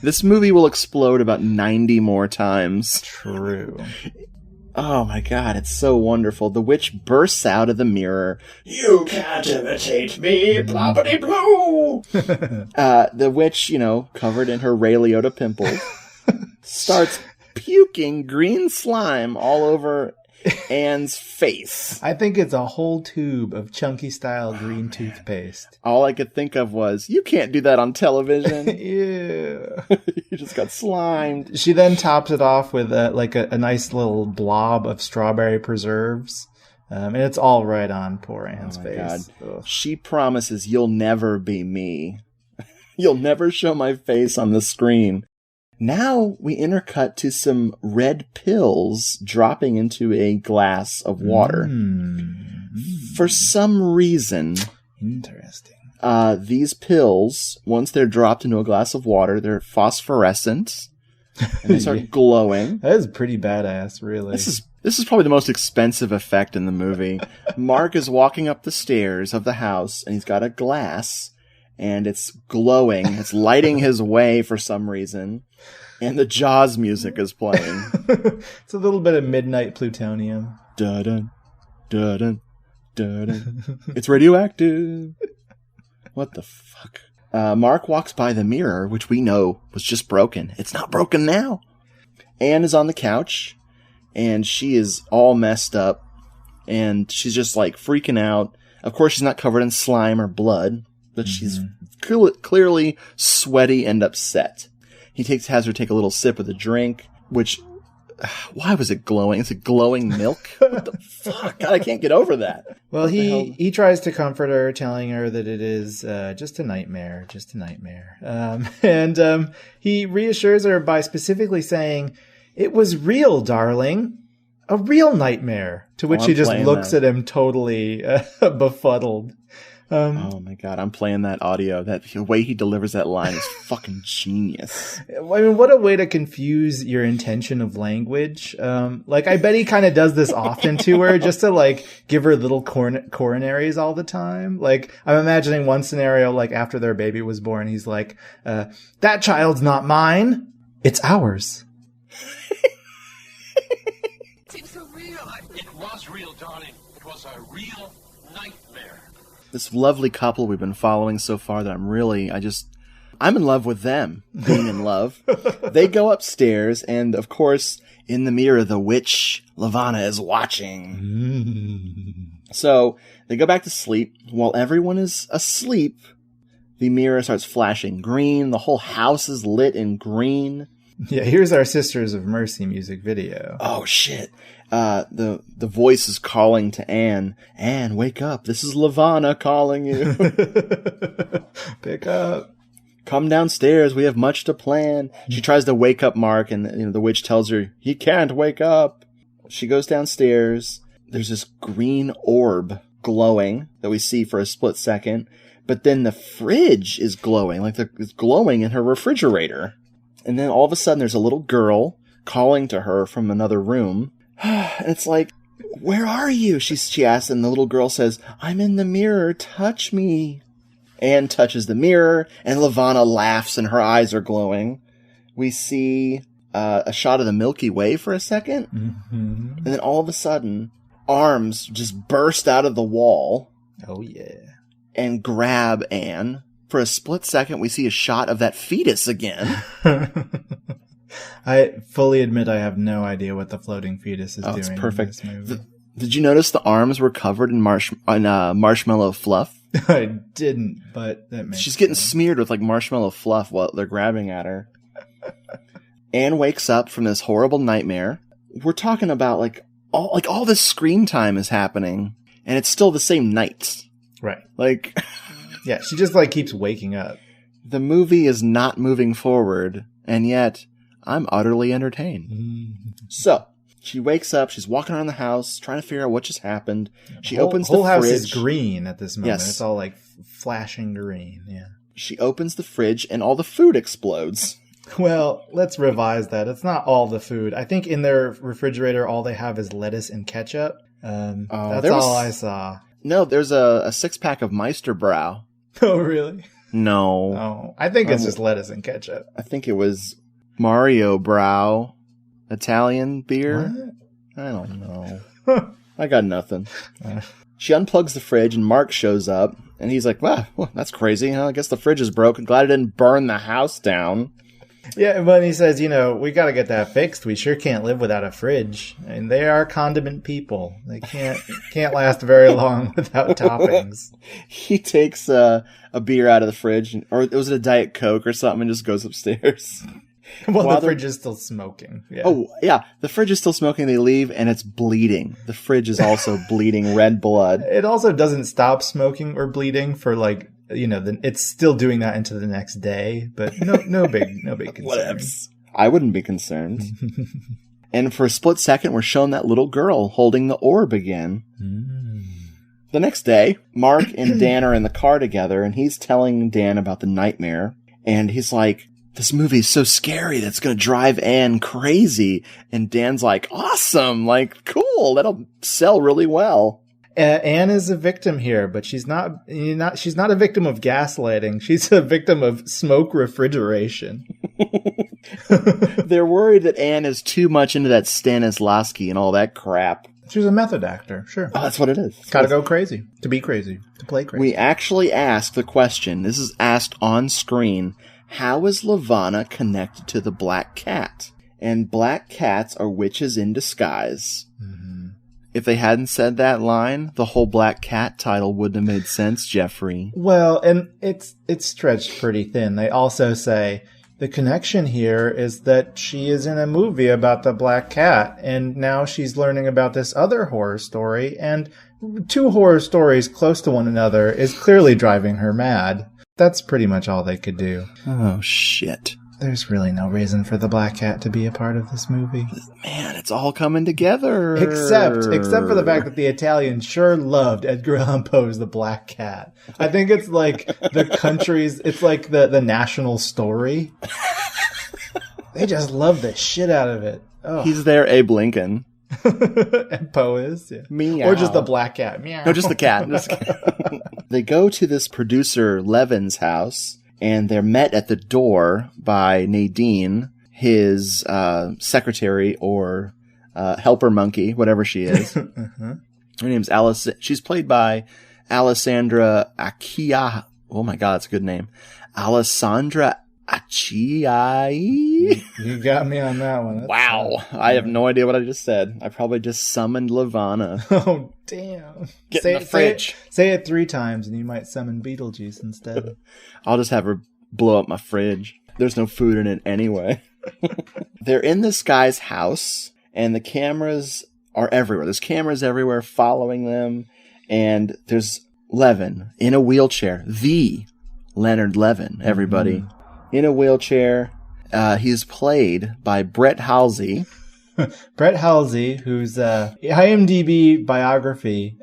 S4: This movie will explode about 90 more times.
S5: True.
S4: Oh my God, it's so wonderful. The witch bursts out of the mirror. You can't imitate me, ploppity blue! The witch, you know, covered in her Ray Liotta pimples, starts puking green slime all over Anne's face.
S5: I think it's a whole tube of chunky style green toothpaste.
S4: All I could think of was, you can't do that on television.
S5: Yeah.
S4: You just got slimed.
S5: She then tops it off with a nice little blob of strawberry preserves. And it's all right on poor Anne's face.
S4: God. She promises, you'll never be me. You'll never show my face on the screen. Now we intercut to some red pills dropping into a glass of water. For some reason,
S5: interesting.
S4: These pills, once they're dropped into a glass of water, they're phosphorescent and they start glowing.
S5: That is pretty badass, really.
S4: This is probably the most expensive effect in the movie. Mark is walking up the stairs of the house and he's got a glass and it's glowing. It's lighting his way for some reason. And the Jaws music is playing.
S5: It's a little bit of midnight plutonium.
S4: Dun, dun, dun, dun. It's radioactive. What the fuck? Mark walks by the mirror, which we know was just broken. It's not broken now. Anne is on the couch, and she is all messed up, and she's just like freaking out. Of course, she's not covered in slime or blood, but she's clearly sweaty and upset. He has her take a little sip of the drink, which, why was it glowing? Is it glowing milk? What the fuck? God, I can't get over that.
S5: Well, he tries to comfort her, telling her that it is just a nightmare, and he reassures her by specifically saying, "It was real, darling, a real nightmare." To which she just looks at him totally befuddled.
S4: Oh my God, I'm playing that audio. The way he delivers that line is fucking genius.
S5: I mean, what a way to confuse your intention of language. I bet he kind of does this often to her just to give her little coronaries all the time. I'm imagining one scenario, after their baby was born, he's like, that child's not mine. It's ours.
S6: It's so real. It was real, darling. It was a real nightmare.
S4: This lovely couple we've been following so far that I'm in love with them being in love. They go upstairs and of course in the mirror, the witch Lavana is watching. So they go back to sleep. While everyone is asleep, the mirror starts flashing green. The whole house is lit in green.
S5: Yeah, here's our Sisters of Mercy music video.
S4: Oh shit. The voice is calling to Anne. Anne, wake up. This is Lavana calling you.
S5: Pick up.
S4: Come downstairs. We have much to plan. She tries to wake up Mark and the witch tells her, he can't wake up. She goes downstairs. There's this green orb glowing that we see for a split second. But then the fridge is glowing, it's glowing in her refrigerator. And then all of a sudden there's a little girl calling to her from another room. And it's like, where are you? She asks, and the little girl says, I'm in the mirror. Touch me. Anne touches the mirror, and Lavana laughs, and her eyes are glowing. We see a shot of the Milky Way for a second. Mm-hmm. And then all of a sudden, arms just burst out of the wall.
S5: Oh, yeah.
S4: And grab Anne. For a split second, we see a shot of that fetus again.
S5: I fully admit I have no idea what the floating fetus is doing.
S4: It's perfect.
S5: In this movie.
S4: Did you notice the arms were covered in marshmallow fluff?
S5: I didn't, but that makes
S4: She's getting
S5: sense.
S4: smeared with marshmallow fluff while they're grabbing at her. Anne wakes up from this horrible nightmare. We're talking about all this screen time is happening, and it's still the same night.
S5: Right.
S4: Yeah,
S5: she just keeps waking up.
S4: The movie is not moving forward, and yet I'm utterly entertained. So, she wakes up, she's walking around the house, trying to figure out what just happened. She opens the fridge.
S5: The whole house is green at this moment.
S4: Yes.
S5: It's all flashing green, yeah.
S4: She opens the fridge, and all the food explodes.
S5: Well, let's revise that. It's not all the food. I think in their refrigerator, all they have is lettuce and ketchup. That's all I saw.
S4: No, there's a 6-pack of Meisterbrow.
S5: Oh, really?
S4: No.
S5: Oh, I think it's just lettuce and ketchup.
S4: I think it was Mario Brow Italian beer.
S5: What?
S4: I don't know. I got nothing. She unplugs the fridge and Mark shows up and he's like, well, that's crazy. I guess the fridge is broken. Glad it didn't burn the house down.
S5: Yeah, but he says, we got to get that fixed. We sure can't live without a fridge. And they are condiment people. They can't last very long without toppings.
S4: He takes a beer out of the fridge, or was it a Diet Coke or something, and just goes upstairs.
S5: While the fridge is still smoking. Yeah.
S4: Oh, yeah. The fridge is still smoking. They leave, and it's bleeding. The fridge is also bleeding red blood.
S5: It also doesn't stop smoking or bleeding for it's still doing that into the next day, but no big concern.
S4: I wouldn't be concerned. And for a split second, we're shown that little girl holding the orb again. The next day, Mark and Dan are in the car together, and he's telling Dan about the nightmare. And he's like, this movie is so scary that's going to drive Anne crazy. And Dan's like, awesome, like, cool, that'll sell really well.
S5: Anne is a victim here, but she's not a victim of gaslighting. She's a victim of smoke refrigeration.
S4: They're worried that Anne is too much into that Stanislavski and all that crap.
S5: She's a method actor, sure.
S4: Oh, that's what it is.
S5: Gotta go crazy. To be crazy. To play crazy.
S4: We actually asked the question, this is asked on screen, how is Lavana connected to the black cat? And black cats are witches in disguise. Mm-hmm. If they hadn't said that line, the whole black cat title wouldn't have made sense, Jeffrey.
S5: Well, and it's stretched pretty thin. They also say the connection here is that she is in a movie about the black cat, and now she's learning about this other horror story, and 2 horror stories close to one another is clearly driving her mad. That's pretty much all they could do.
S4: Oh, shit.
S5: There's really no reason for the black cat to be a part of this movie.
S4: Man, it's all coming together.
S5: Except for the fact that the Italians sure loved Edgar Allan Poe's The Black Cat. I think it's like the country's, it's like the national story. They just love the shit out of it. Oh.
S4: He's there, Abe Lincoln.
S5: And Poe is, yeah.
S4: Meow.
S5: Or just the black cat. Meow.
S4: No, just the cat. They go to this producer Levin's house. And they're met at the door by Nadine, his secretary or helper monkey, whatever she is.
S5: Mm-hmm.
S4: Her name's Alice. She's played by Alessandra Achia. Oh my God, that's a good name. Alessandra Achia.
S5: You got me on that one. That's
S4: wow. I have no idea what I just said. I probably just summoned Lavana.
S5: Oh, damn.
S4: Get in the fridge.
S5: Say it 3 times and you might summon Beetlejuice instead.
S4: I'll just have her blow up my fridge. There's no food in it anyway. They're in this guy's house, and the cameras are everywhere. There's cameras everywhere following them, and there's Levin in a wheelchair. The Leonard Levin, everybody. Mm-hmm. In a wheelchair. He's played by Brett Halsey.
S5: Brett Halsey, whose IMDb biography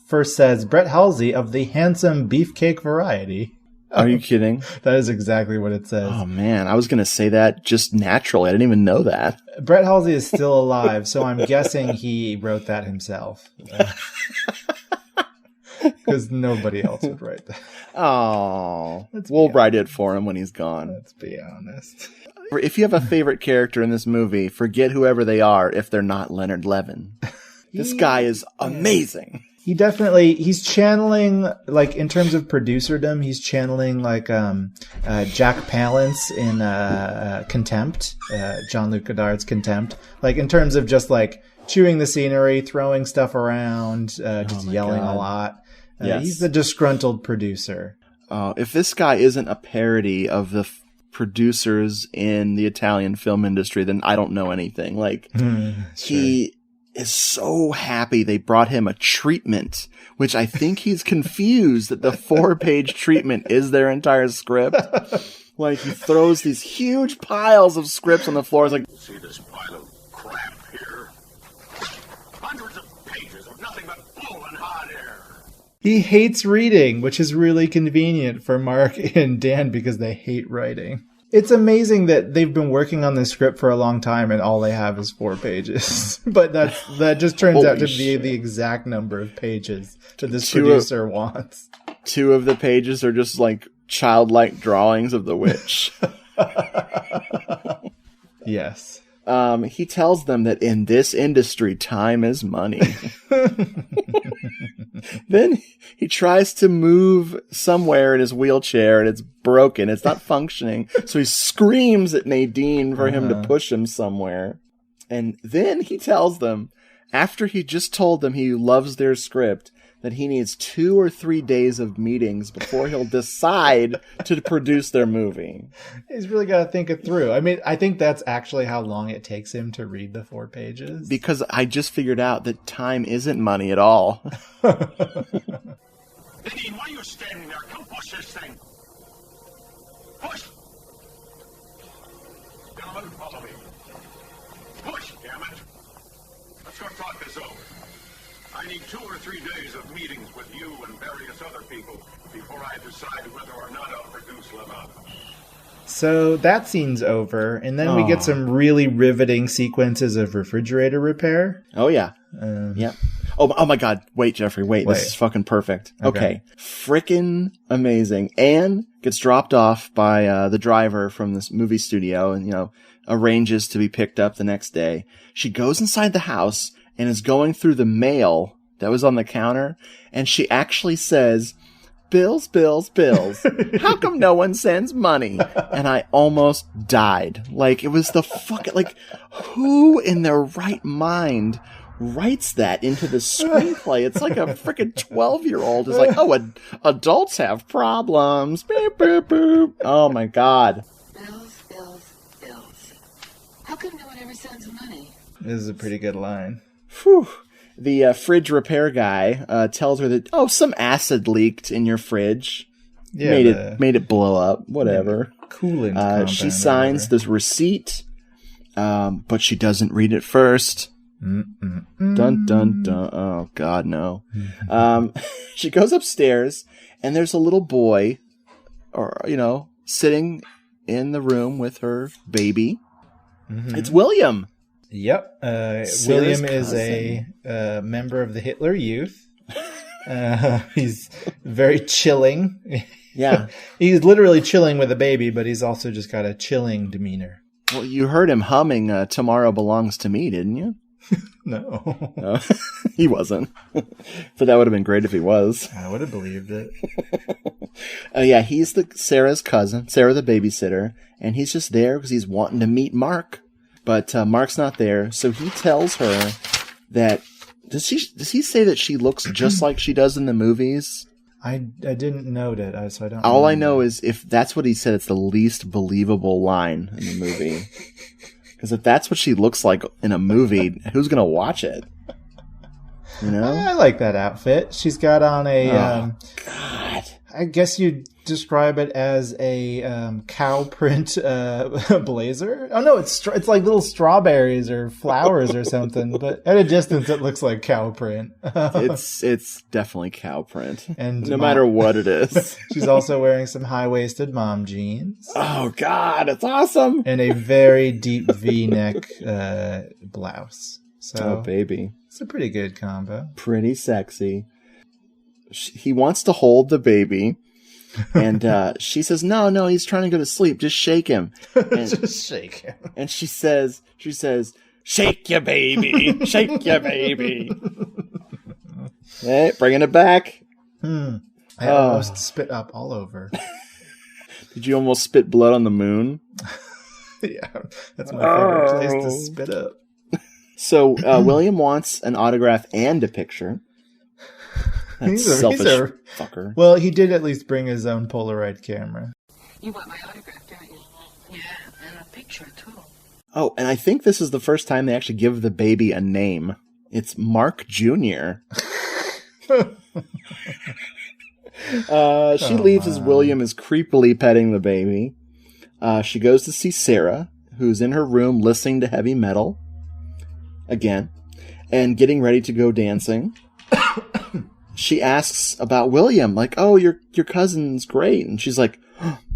S5: first says Brett Halsey of the handsome beefcake variety.
S4: Are you kidding?
S5: That is exactly what it says.
S4: Oh, man. I was going to say that just naturally. I didn't even know that.
S5: Brett Halsey is still alive, so I'm guessing he wrote that himself. Because nobody else would write that.
S4: Oh, we'll write it for him when he's gone.
S5: Let's be honest.
S4: If you have a favorite character in this movie, forget whoever they are if they're not Leonard Levin. This guy is amazing.
S5: He's channeling, like, in terms of producerdom, he's channeling, like, Jack Palance in Contempt, Jean-Luc Godard's Contempt. Like, in terms of just, like, chewing the scenery, throwing stuff around, just yelling a lot.
S4: Yes.
S5: He's the disgruntled producer.
S4: If this guy isn't a parody of the producers in the Italian film industry, then I don't know anything. Like, he is so happy they brought him a treatment, which I think he's confused that the 4-page treatment is their entire script. Like, he throws these huge piles of scripts on the floor. It's like,
S6: see this pile of crap here? Hundreds of pages of nothing but bull and hot air.
S5: He hates reading, which is really convenient for Mark and Dan because they hate writing. It's amazing that they've been working on this script for a long time and all they have is 4 pages. But that just turns out to be the exact number of pages that this producer wants.
S4: 2 of the pages are just like childlike drawings of the witch.
S5: Yes.
S4: He tells them that in this industry, time is money. Then he tries to move somewhere in his wheelchair and it's broken. It's not functioning. So he screams at Nadine for him to push him somewhere. And then he tells them, after he just told them he loves their script, that he needs 2 or 3 days of meetings before he'll decide to produce their movie.
S5: He's really got to think it through. I mean, I think that's actually how long it takes him to read the 4 pages.
S4: Because I just figured out that time isn't money at all.
S6: Nadine, why are you standing there? Come push this thing. Push. Gentlemen, follow me. Push, damn it. Let's go talk this over. I need 2 or 3 days of meetings with you and various other people before I decide whether or not I'll produce Lavana.
S5: So that scene's over, and then we get some really riveting sequences of refrigerator repair.
S4: Oh, yeah. Yeah. Oh my God. Wait, Jeffrey. Wait. This is fucking perfect. Okay. Frickin' amazing. Anne gets dropped off by the driver from this movie studio and, arranges to be picked up the next day. She goes inside the house and is going through the mail that was on the counter, and she actually says, "Bills, bills, bills. How come no one sends money?" And I almost died. Like, it was the fucking, like, who in their right mind writes that into the screenplay? It's like a freaking 12-year-old is like, "Oh, adults have problems." Beep, beep, boop. Oh my God.
S2: Bills, bills, bills. How come no one ever sends money?
S5: This is a pretty good line.
S4: Whew. The fridge repair guy tells her that, some acid leaked in your fridge.
S5: Yeah,
S4: made it blow up. Whatever.
S5: Coolant compound.
S4: She signs this receipt, but she doesn't read it first. Dun, dun, dun. Oh, God, no. She goes upstairs, and there's a little boy, sitting in the room with her baby. Mm-hmm. It's William.
S5: Yep. William is a member of the Hitler Youth. He's very chilling.
S4: Yeah.
S5: He's literally chilling with a baby, but he's also just got a chilling demeanor.
S4: Well, you heard him humming Tomorrow Belongs to Me, didn't you?
S5: No.
S4: No. He wasn't. But that would have been great if he was.
S5: I would have believed it.
S4: Yeah, he's Sarah's cousin, Sarah the babysitter, and he's just there because he's wanting to meet Mark. But Mark's not there, so he tells her that... Does he say that she looks just like she does in the movies?
S5: I didn't note it, so I don't...
S4: All I know is if that's what he said, it's the least believable line in the movie. Because if that's what she looks like in a movie, who's going to watch it?
S5: I like that outfit. She's got on a...
S4: God.
S5: I guess you'd describe it as a cow print blazer. Oh no, it's like little strawberries or flowers or something. But at a distance, it looks like cow print.
S4: It's definitely cow print,
S5: and
S4: no matter what it is.
S5: She's also wearing some high-waisted mom jeans.
S4: Oh God, it's awesome!
S5: And a very deep V-neck blouse. So,
S4: baby,
S5: it's a pretty good combo.
S4: Pretty sexy. He wants to hold the baby, and she says, no, he's trying to go to sleep. Just shake him. And,
S5: just shake him.
S4: And she says, shake your baby, shake your baby. Hey, bringing it back.
S5: I almost spit up all over.
S4: Did you almost spit blood on the moon?
S5: Yeah, that's my favorite place to spit up. So
S4: William wants an autograph and a picture. He's a selfish fucker.
S5: Well, he did at least bring his own Polaroid camera.
S2: You want my autograph, don't you? Yeah, and a picture, too.
S4: Oh, and I think this is the first time they actually give the baby a name. It's Mark Jr. She leaves as William is creepily petting the baby. She goes to see Sarah, who's in her room listening to heavy metal. Again. And getting ready to go dancing. She asks about William, like, "Oh, your cousin's great." And she's like,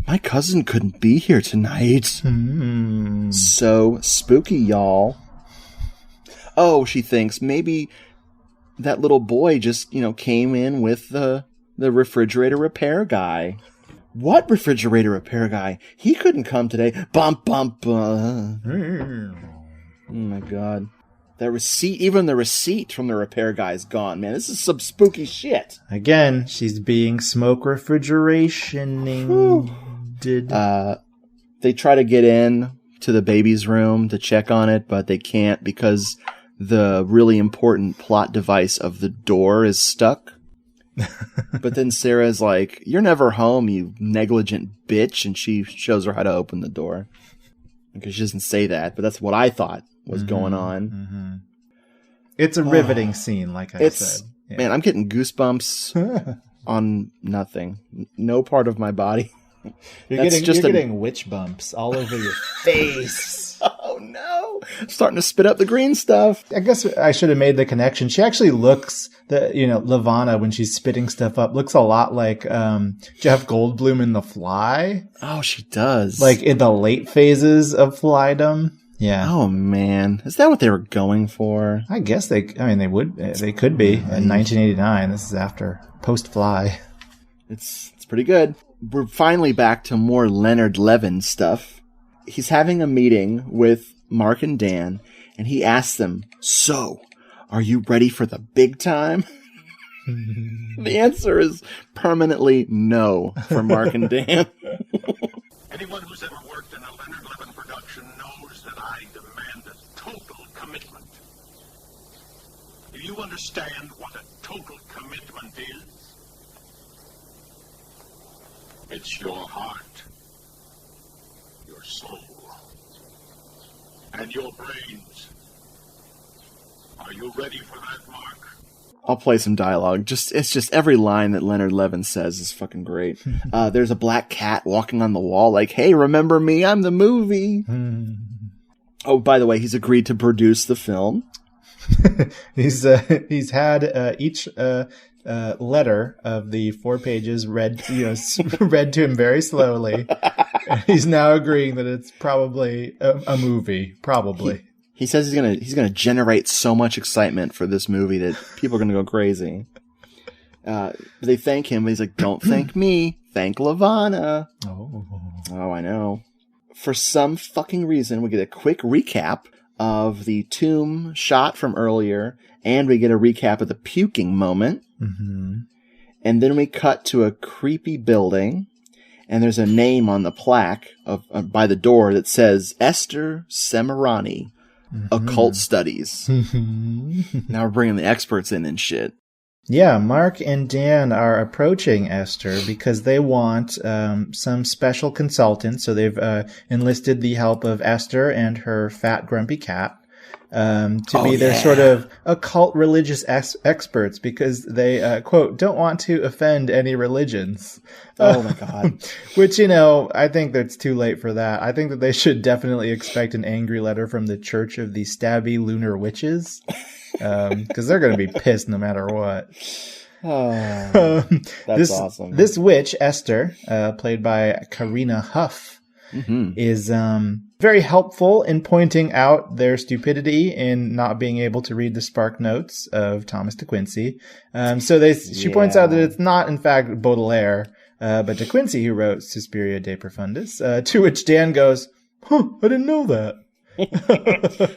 S4: "My cousin couldn't be here tonight." So spooky, y'all. Oh, she thinks maybe that little boy just, came in with the refrigerator repair guy. What refrigerator repair guy? He couldn't come today. Bump, bump. Oh my God. Even the receipt from the repair guy is gone, man. This is some spooky shit.
S5: Again, she's being smoke refrigerationing.
S4: They try to get in to the baby's room to check on it, but they can't because the really important plot device of the door is stuck. But then Sarah's like, "You're never home, you negligent bitch," and she shows her how to open the door. Because she doesn't say that, but that's what I thought was going on.
S5: Mm-hmm. It's a riveting scene, like I said. Yeah.
S4: Man, I'm getting goosebumps on nothing. No part of my body.
S5: You're getting witch bumps all over your face.
S4: Oh, no. Starting to spit up the green stuff.
S5: I guess I should have made the connection. She actually looks, Lavana, when she's spitting stuff up, looks a lot like Jeff Goldblum in The Fly.
S4: Oh, she does.
S5: Like in the late phases of flydom. Yeah.
S4: Oh, man. Is that what they were going for?
S5: I guess they could be in 1989. This is after post-Fly.
S4: It's pretty good. We're finally back to more Leonard Levin stuff. He's having a meeting with Mark and Dan, and he asks them, "So, are you ready for the big time?" The answer is permanently no for Mark and Dan.
S6: Anyone who's ever worked in a Leonard Levin production knows that I demand a total commitment. Do you understand what a total commitment is? It's your heart, your soul, and your brains. Are you ready for that, Mark?
S4: I'll play some dialogue. It's just every line that Leonard Levin says is fucking great. There's a black cat walking on the wall like, "Hey, remember me? I'm the movie." Oh, by the way, he's agreed to produce the film.
S5: He's had each letter of the 4 pages read to him very slowly. And he's now agreeing that it's probably a movie. Probably.
S4: He says he's gonna generate so much excitement for this movie that people are gonna go crazy. They thank him, but he's like, "Don't thank me, thank Lavana." Oh, I know. For some fucking reason, we get a quick recap of the tomb shot from earlier, and we get a recap of the puking moment.
S5: Mm-hmm.
S4: And then we cut to a creepy building, and there's a name on the plaque by the door that says Esther Semirani. Occult studies. Now we're bringing the experts in and shit.
S5: Yeah, Mark and Dan are approaching Esther because they want some special consultants. So they've enlisted the help of Esther and her fat, grumpy cat to be their sort of occult religious experts because they, quote, don't want to offend any religions.
S4: Oh, my God.
S5: Which, I think that's too late for that. I think that they should definitely expect an angry letter from the Church of the Stabby Lunar Witches. Because they're going to be pissed no matter what.
S4: That's awesome.
S5: This witch, Esther, played by Karina Huff, is very helpful in pointing out their stupidity in not being able to read the spark notes of Thomas de Quincey. She points out that it's not, in fact, Baudelaire, but de Quincey who wrote Suspiria de Profundis, to which Dan goes, "Huh, I didn't know that."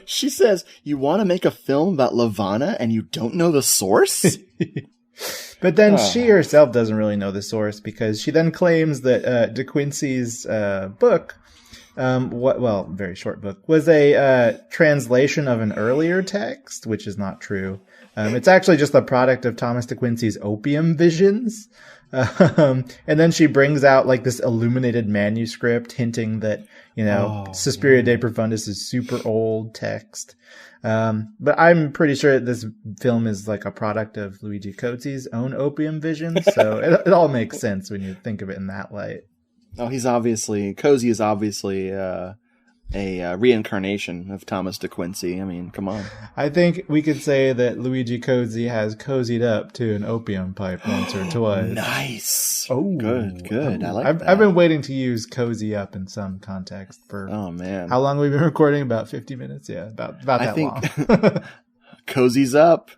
S4: She says, "You want to make a film about Lavana and you don't know the source?"
S5: But then she herself doesn't really know the source because she then claims that De Quincey's book, very short book, was a translation of an earlier text, which is not true. It's actually just the product of Thomas de Quincey's opium visions. And then she brings out like this illuminated manuscript hinting that, Suspiria de Profundis is super old text. But I'm pretty sure that this film is like a product of Luigi Cozzi's own opium visions. So it all makes sense when you think of it in that light.
S4: Oh, Cozzi is obviously a reincarnation of Thomas de Quincey. I mean, come on.
S5: I think we could say that Luigi Cozzi has cozied up to an opium pipe once or twice.
S4: Nice.
S5: Oh,
S4: good. I like that.
S5: I've been waiting to use cozy up in some context for.
S4: Oh man,
S5: how long have we been recording? About 50 minutes. Yeah, about that long.
S4: Cozy's up.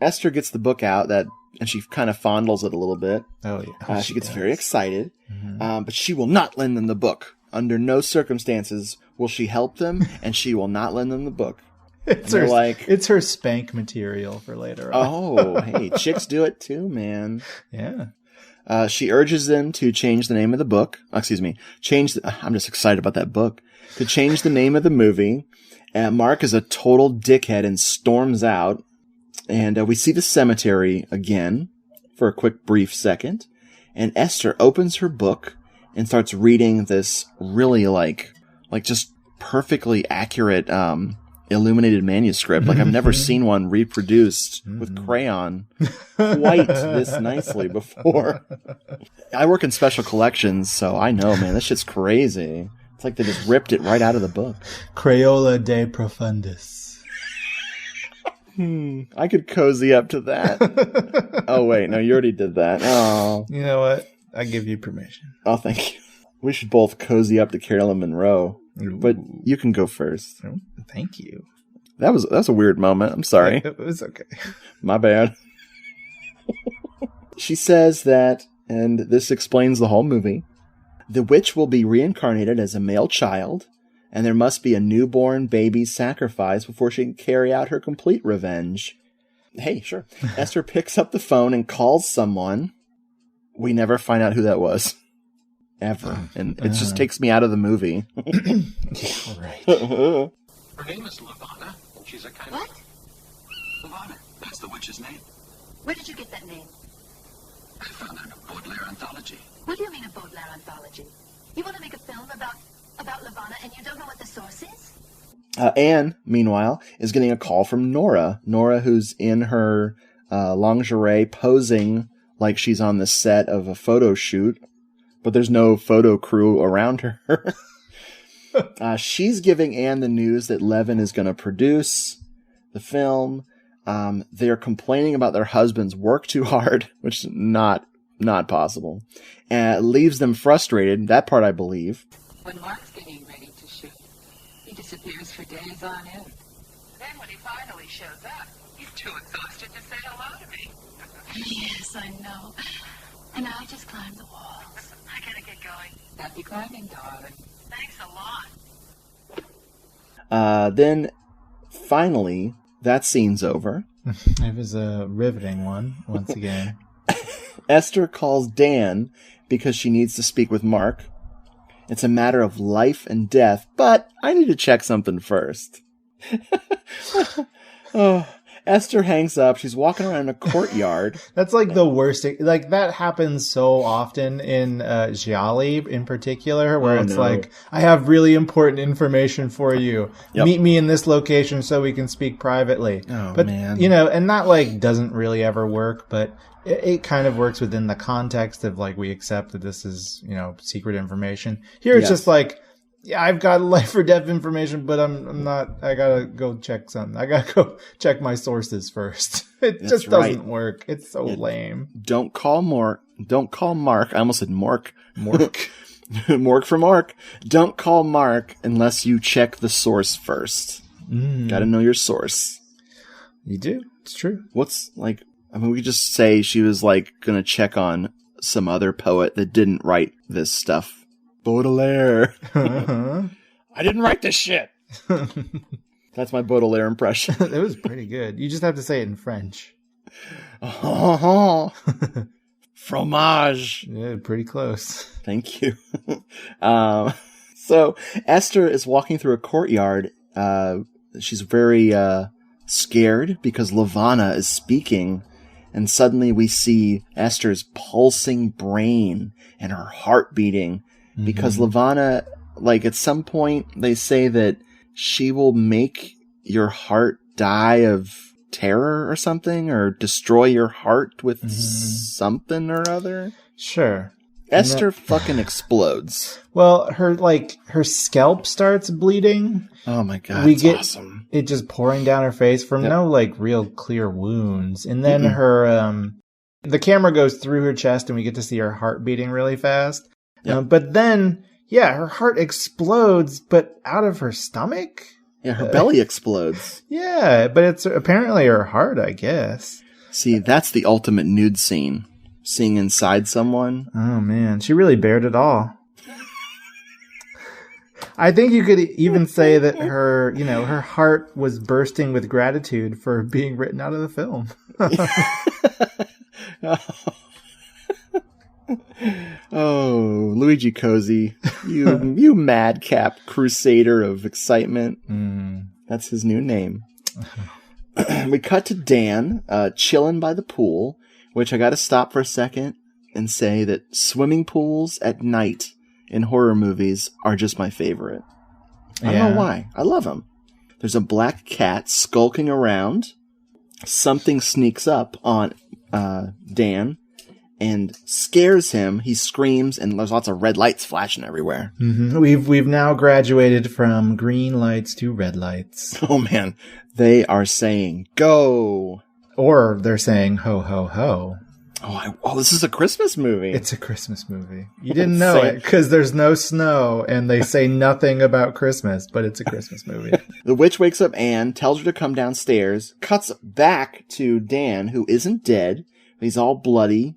S4: Esther gets the book out and she kind of fondles it a little bit.
S5: Oh yeah.
S4: She gets very excited, but she will not lend them the book. Under no circumstances will she help them, and she will not lend them the book.
S5: It's her spank material for later on.
S4: Oh, hey, chicks do it too, man.
S5: Yeah.
S4: She urges them to change the name of the book. I'm just excited about that book. To change the name of the movie. Mark is a total dickhead and storms out. And we see the cemetery again for a quick, brief second. And Esther opens her book and starts reading this really like just perfectly accurate illuminated manuscript. Like I've never seen one reproduced with crayon quite this nicely before. I work in special collections, so I know, man, this shit's crazy. It's like they just ripped it right out of the book.
S5: Crayola de Profundis.
S4: I could cozy up to that. Oh, wait. No, you already did that. Oh.
S5: You know what? I give you permission.
S4: Oh, thank you. We should both cozy up to Carolyn Monroe.
S5: Ooh.
S4: But you can go first.
S5: Oh, thank you.
S4: That's a weird moment. I'm sorry.
S5: It was okay.
S4: My bad. She says that, and this explains the whole movie, the witch will be reincarnated as a male child, and there must be a newborn baby sacrifice before she can carry out her complete revenge. Hey, sure. Esther picks up the phone and calls someone. We never find out who that was. Ever. And it just takes me out of the movie.
S5: Yeah, right.
S6: Her name is Lavana. She's a kind
S1: What?
S6: of... Lavana. That's the witch's name.
S1: Where did you get that name?
S6: I found it in a Baudelaire anthology.
S1: What do you mean a Baudelaire anthology? You want to make a film about Lavana and you don't know what the source is?
S4: Anne, meanwhile, is getting a call from Nora. Nora, who's in her lingerie posing like she's on the set of a photo shoot, but there's no photo crew around her. She's giving Anne the news that Levin is going to produce the film. They're complaining about their husbands work too hard, which is not possible. And it leaves them frustrated. That part I believe.
S2: When Mark's getting ready to shoot, he disappears for days on end. Then when he finally shows up, he's too exhausted to say hello to me.
S1: Yes, I know. And I just climbed the walls. I gotta get going.
S2: Happy climbing, darling.
S1: Thanks a lot.
S4: Then, finally, that scene's over.
S5: It was a riveting one, once again.
S4: Esther calls Dan because she needs to speak with Mark. It's a matter of life and death, but I need to check something first. Oh, Esther hangs up. She's walking around a courtyard.
S5: That's like the worst. Like that happens so often in Gialli in particular, where it's like, I have really important information for you.
S4: Yep.
S5: Meet me in this location so we can speak privately.
S4: Oh,
S5: but,
S4: man.
S5: you know, and that like doesn't really ever work, but it kind of works within the context of like, we accept that this is, you know, secret information. Here it's just like, yeah, I've got life or death information, but I'm not, I gotta go check something. I gotta go check my sources first. It just doesn't work. It's so lame.
S4: Don't call Mark. I almost said Mork. Mork for Mark. Don't call Mark unless you check the source first. Gotta know your source.
S5: You do. It's true.
S4: What's like, I mean, we could just say she was like gonna check on some other poet that didn't write this stuff. Baudelaire. I didn't write this shit. That's my Baudelaire impression.
S5: It was pretty good. You just have to say it in French.
S4: Fromage.
S5: Yeah, pretty close.
S4: Thank you. So Esther is walking through a courtyard. She's very scared because Lavana is speaking. And suddenly we see Esther's pulsing brain and her heart beating. Because Lavana, like at some point, they say that she will make your heart die of terror or something, or destroy your heart with something or other.
S5: Sure.
S4: Esther fucking explodes.
S5: Well, her scalp starts bleeding.
S4: Oh my god,
S5: We
S4: it's
S5: get
S4: awesome.
S5: it just pouring down her face from no like real clear wounds. And then her, the camera goes through her chest and we get to see her heart beating really fast. But then, her heart explodes, but out of her stomach?
S4: Yeah, her belly explodes.
S5: Yeah, but it's apparently her heart, I guess.
S4: See, that's the ultimate nude scene. Seeing inside someone.
S5: Oh, man. She really bared it all. I think you could even say that her, her heart was bursting with gratitude for being written out of the film.
S4: Oh, Luigi Cozy, you madcap crusader of excitement. That's his new name. We cut to Dan, chilling by the pool, which I got to stop for a second and say that swimming pools at night in horror movies are just my favorite. I don't know why. I love them. There's a black cat skulking around. Something sneaks up on Dan. and scares him. He screams, and there's lots of red lights flashing everywhere.
S5: Mm-hmm. We've now graduated from green lights to red lights.
S4: Oh, man. They are saying, go.
S5: Or they're saying, ho, ho, ho.
S4: Oh, this is a Christmas movie.
S5: It's a Christmas movie. You didn't know it because there's no snow and they say nothing about Christmas, but it's a Christmas movie.
S4: The witch wakes up Anne, tells her to come downstairs, cuts back to Dan, who isn't dead. He's all bloody.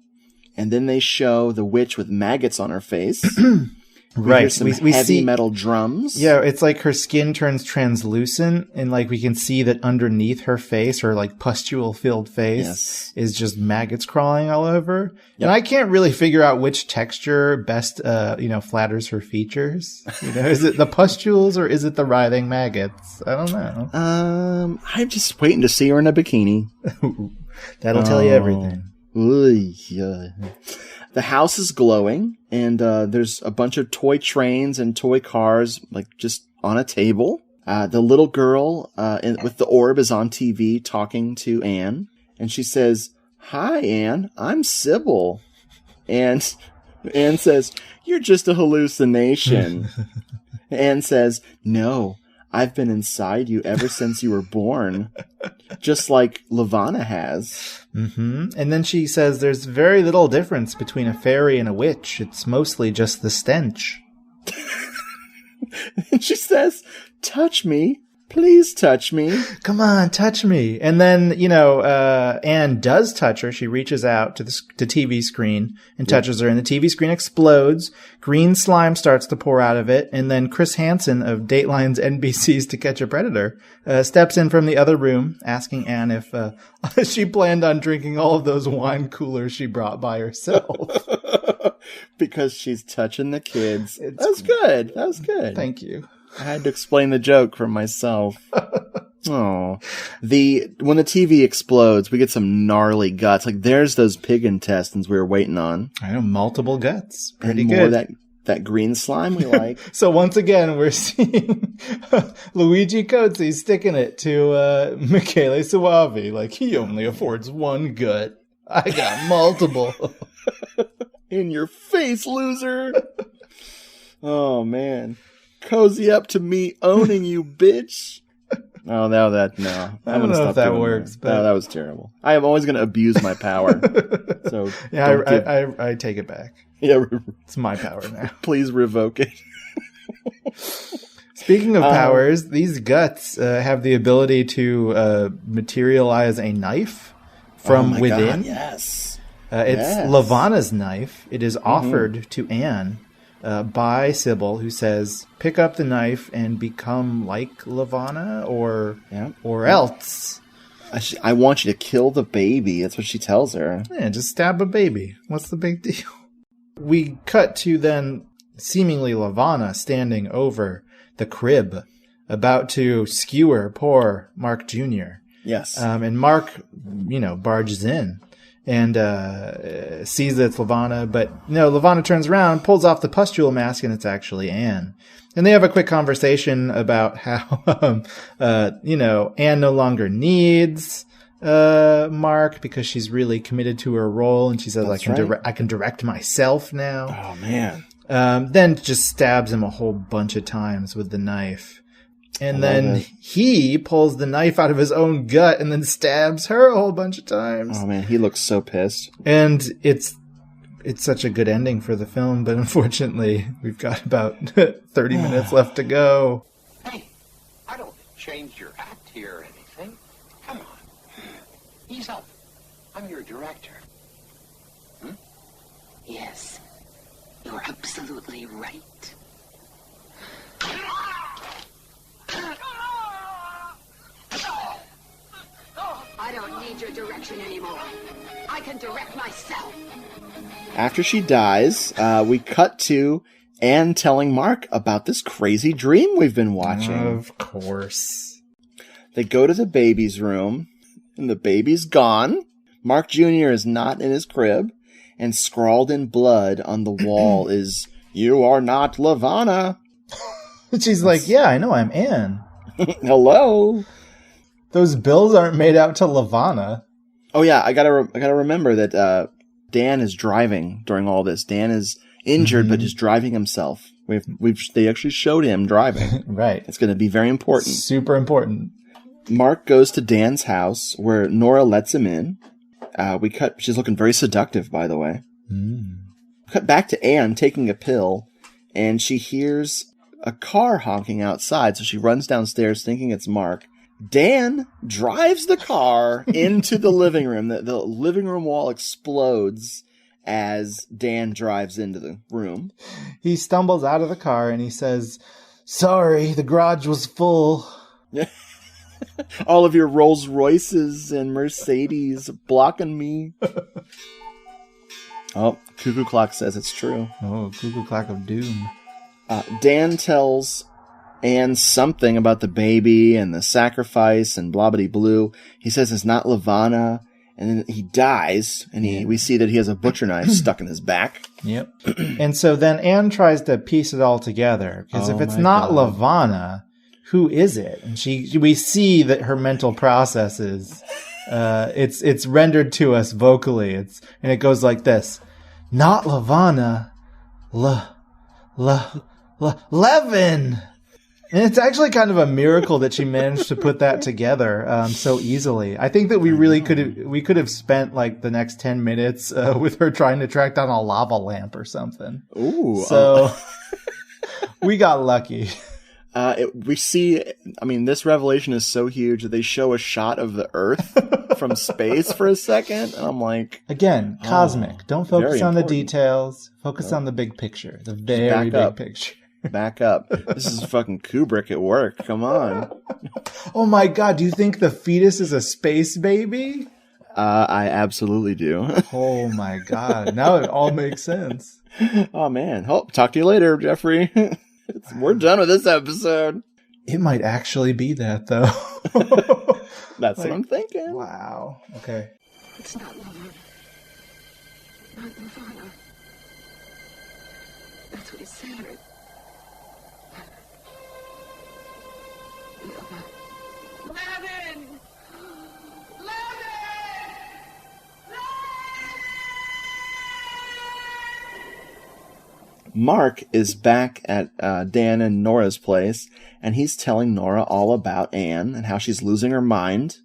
S4: And then they show the witch with maggots on her face.
S5: Right.
S4: We heavy metal drums.
S5: Yeah, it's like her skin turns translucent, and like we can see that underneath her face, her like pustule-filled face, is just maggots crawling all over. Yep. And I can't really figure out which texture best, flatters her features. Is it the pustules or is it the writhing maggots? I don't know.
S4: I'm just waiting to see her in a bikini.
S5: That'll tell you everything.
S4: Yeah. The house is glowing, and there's a bunch of toy trains and toy cars, like, just on a table. The little girl with the orb is on TV talking to Anne, and she says, "Hi, Anne, I'm Sybil." And Anne says, "You're just a hallucination." Anne says, "No, I've been inside you ever since you were born, just like Lavana has."
S5: Mm-hmm. And then she says there's very little difference between a fairy and a witch. It's mostly just the stench.
S4: And she says, "Touch me. Please touch me.
S5: Come on, touch me." And then, Anne does touch her. She reaches out to the TV screen and touches her, and the TV screen explodes. Green slime starts to pour out of it, and then Chris Hansen of Dateline's NBC's To Catch a Predator steps in from the other room, asking Anne if she planned on drinking all of those wine coolers she brought by herself.
S4: Because she's touching the kids. That was good. That was good.
S5: Thank you.
S4: I had to explain the joke for myself. Oh, when the TV explodes, we get some gnarly guts. Like, there's those pig intestines we were waiting on.
S5: I know, multiple guts. Pretty
S4: and
S5: good.
S4: More that green slime we like.
S5: So once again, we're seeing Luigi Cozzi sticking it to Michele Soavi. Like, he only affords one gut. I got multiple.
S4: In your face, loser. Oh, man. Cozy up to me owning you, bitch. Oh, no.
S5: I don't know if that works. But...
S4: No, that was terrible. I am always going to abuse my power. So
S5: yeah, I take it back.
S4: Yeah,
S5: it's my power now.
S4: Please revoke it.
S5: Speaking of powers, these guts have the ability to materialize a knife from within.
S4: God, yes.
S5: It's Lavana's knife. It is offered to Anne by Sybil, who says, "Pick up the knife and become like Lavana, or else."
S4: I want you to kill the baby. That's what she tells her.
S5: Yeah, just stab a baby. What's the big deal? We cut to then seemingly Lavana standing over the crib, about to skewer poor Mark Jr.
S4: Yes.
S5: And Mark, barges in and sees that it's Lavana, but Lavana turns around, pulls off the pustule mask, and it's actually Anne. And they have a quick conversation about how, Anne no longer needs Mark because she's really committed to her role, and she says, I can direct myself now.
S4: Oh, man.
S5: Then just stabs him a whole bunch of times with the knife. And then he pulls the knife out of his own gut and then stabs her a whole bunch of times.
S4: Oh, man, he looks so pissed.
S5: And it's such a good ending for the film, but unfortunately, we've got about 30 minutes left to go.
S6: Hey, I don't change your act here or anything. Come on. Ease up. I'm your director.
S1: Yes, you're absolutely right. I don't need your direction anymore. I can direct myself.
S4: After she dies, we cut to Anne telling Mark about this crazy dream we've been watching.
S5: Of course.
S4: They go to the baby's room, and the baby's gone. Mark Jr. is not in his crib, and scrawled in blood on the wall is, "You are not Lavana."
S5: She's like, "Yeah, I know, I'm Anne."
S4: Hello.
S5: Those bills aren't made out to Lavana.
S4: Oh yeah, I gotta remember that Dan is driving during all this. Dan is injured, but is driving himself. They actually showed him driving.
S5: Right.
S4: It's going to be very important.
S5: Super important.
S4: Mark goes to Dan's house where Nora lets him in. She's looking very seductive, by the way. Cut back to Anne taking a pill, and she hears a car honking outside, so she runs downstairs thinking it's Mark. Dan drives the car into the living room. The living room wall explodes as Dan drives into the room.
S5: He stumbles out of the car and he says, "Sorry, the garage was full."
S4: All of your Rolls Royces and Mercedes blocking me. Oh, Cuckoo Clock says it's true.
S5: Oh, Cuckoo Clock of Doom.
S4: Dan tells Anne something about the baby and the sacrifice and blah-bitty-blue. He says it's not Lavana, and then he dies, and we see that he has a butcher knife stuck in his back. Yep.
S5: And so then Anne tries to piece it all together, because if it's not Lavana, who is it? And we see that her mental processes, it's rendered to us vocally. And it goes like this: not Lavana, Levin. And it's actually kind of a miracle that she managed to put that together so easily. I think that we could have spent like the next 10 minutes with her trying to track down a lava lamp or something.
S4: Ooh.
S5: So we got lucky.
S4: We see, this revelation is so huge that they show a shot of the Earth from space for a second. And I'm like...
S5: Again, cosmic. Don't focus on the details. Focus on the big picture. The very big picture.
S4: Back up. This is fucking Kubrick at work. Come on.
S5: Oh my God. Do you think the fetus is a space baby?
S4: I absolutely do.
S5: Oh my God. Now it all makes sense.
S4: Oh man. Talk to you later, Jeffrey. We're done with this episode.
S5: It might actually be that, though.
S4: That's what I'm thinking.
S5: Wow. Okay.
S2: It's not Lavana. Not Lavana. That's what he said. Levin!
S4: Mark is back at Dan and Nora's place, and he's telling Nora all about Anne and how she's losing her mind.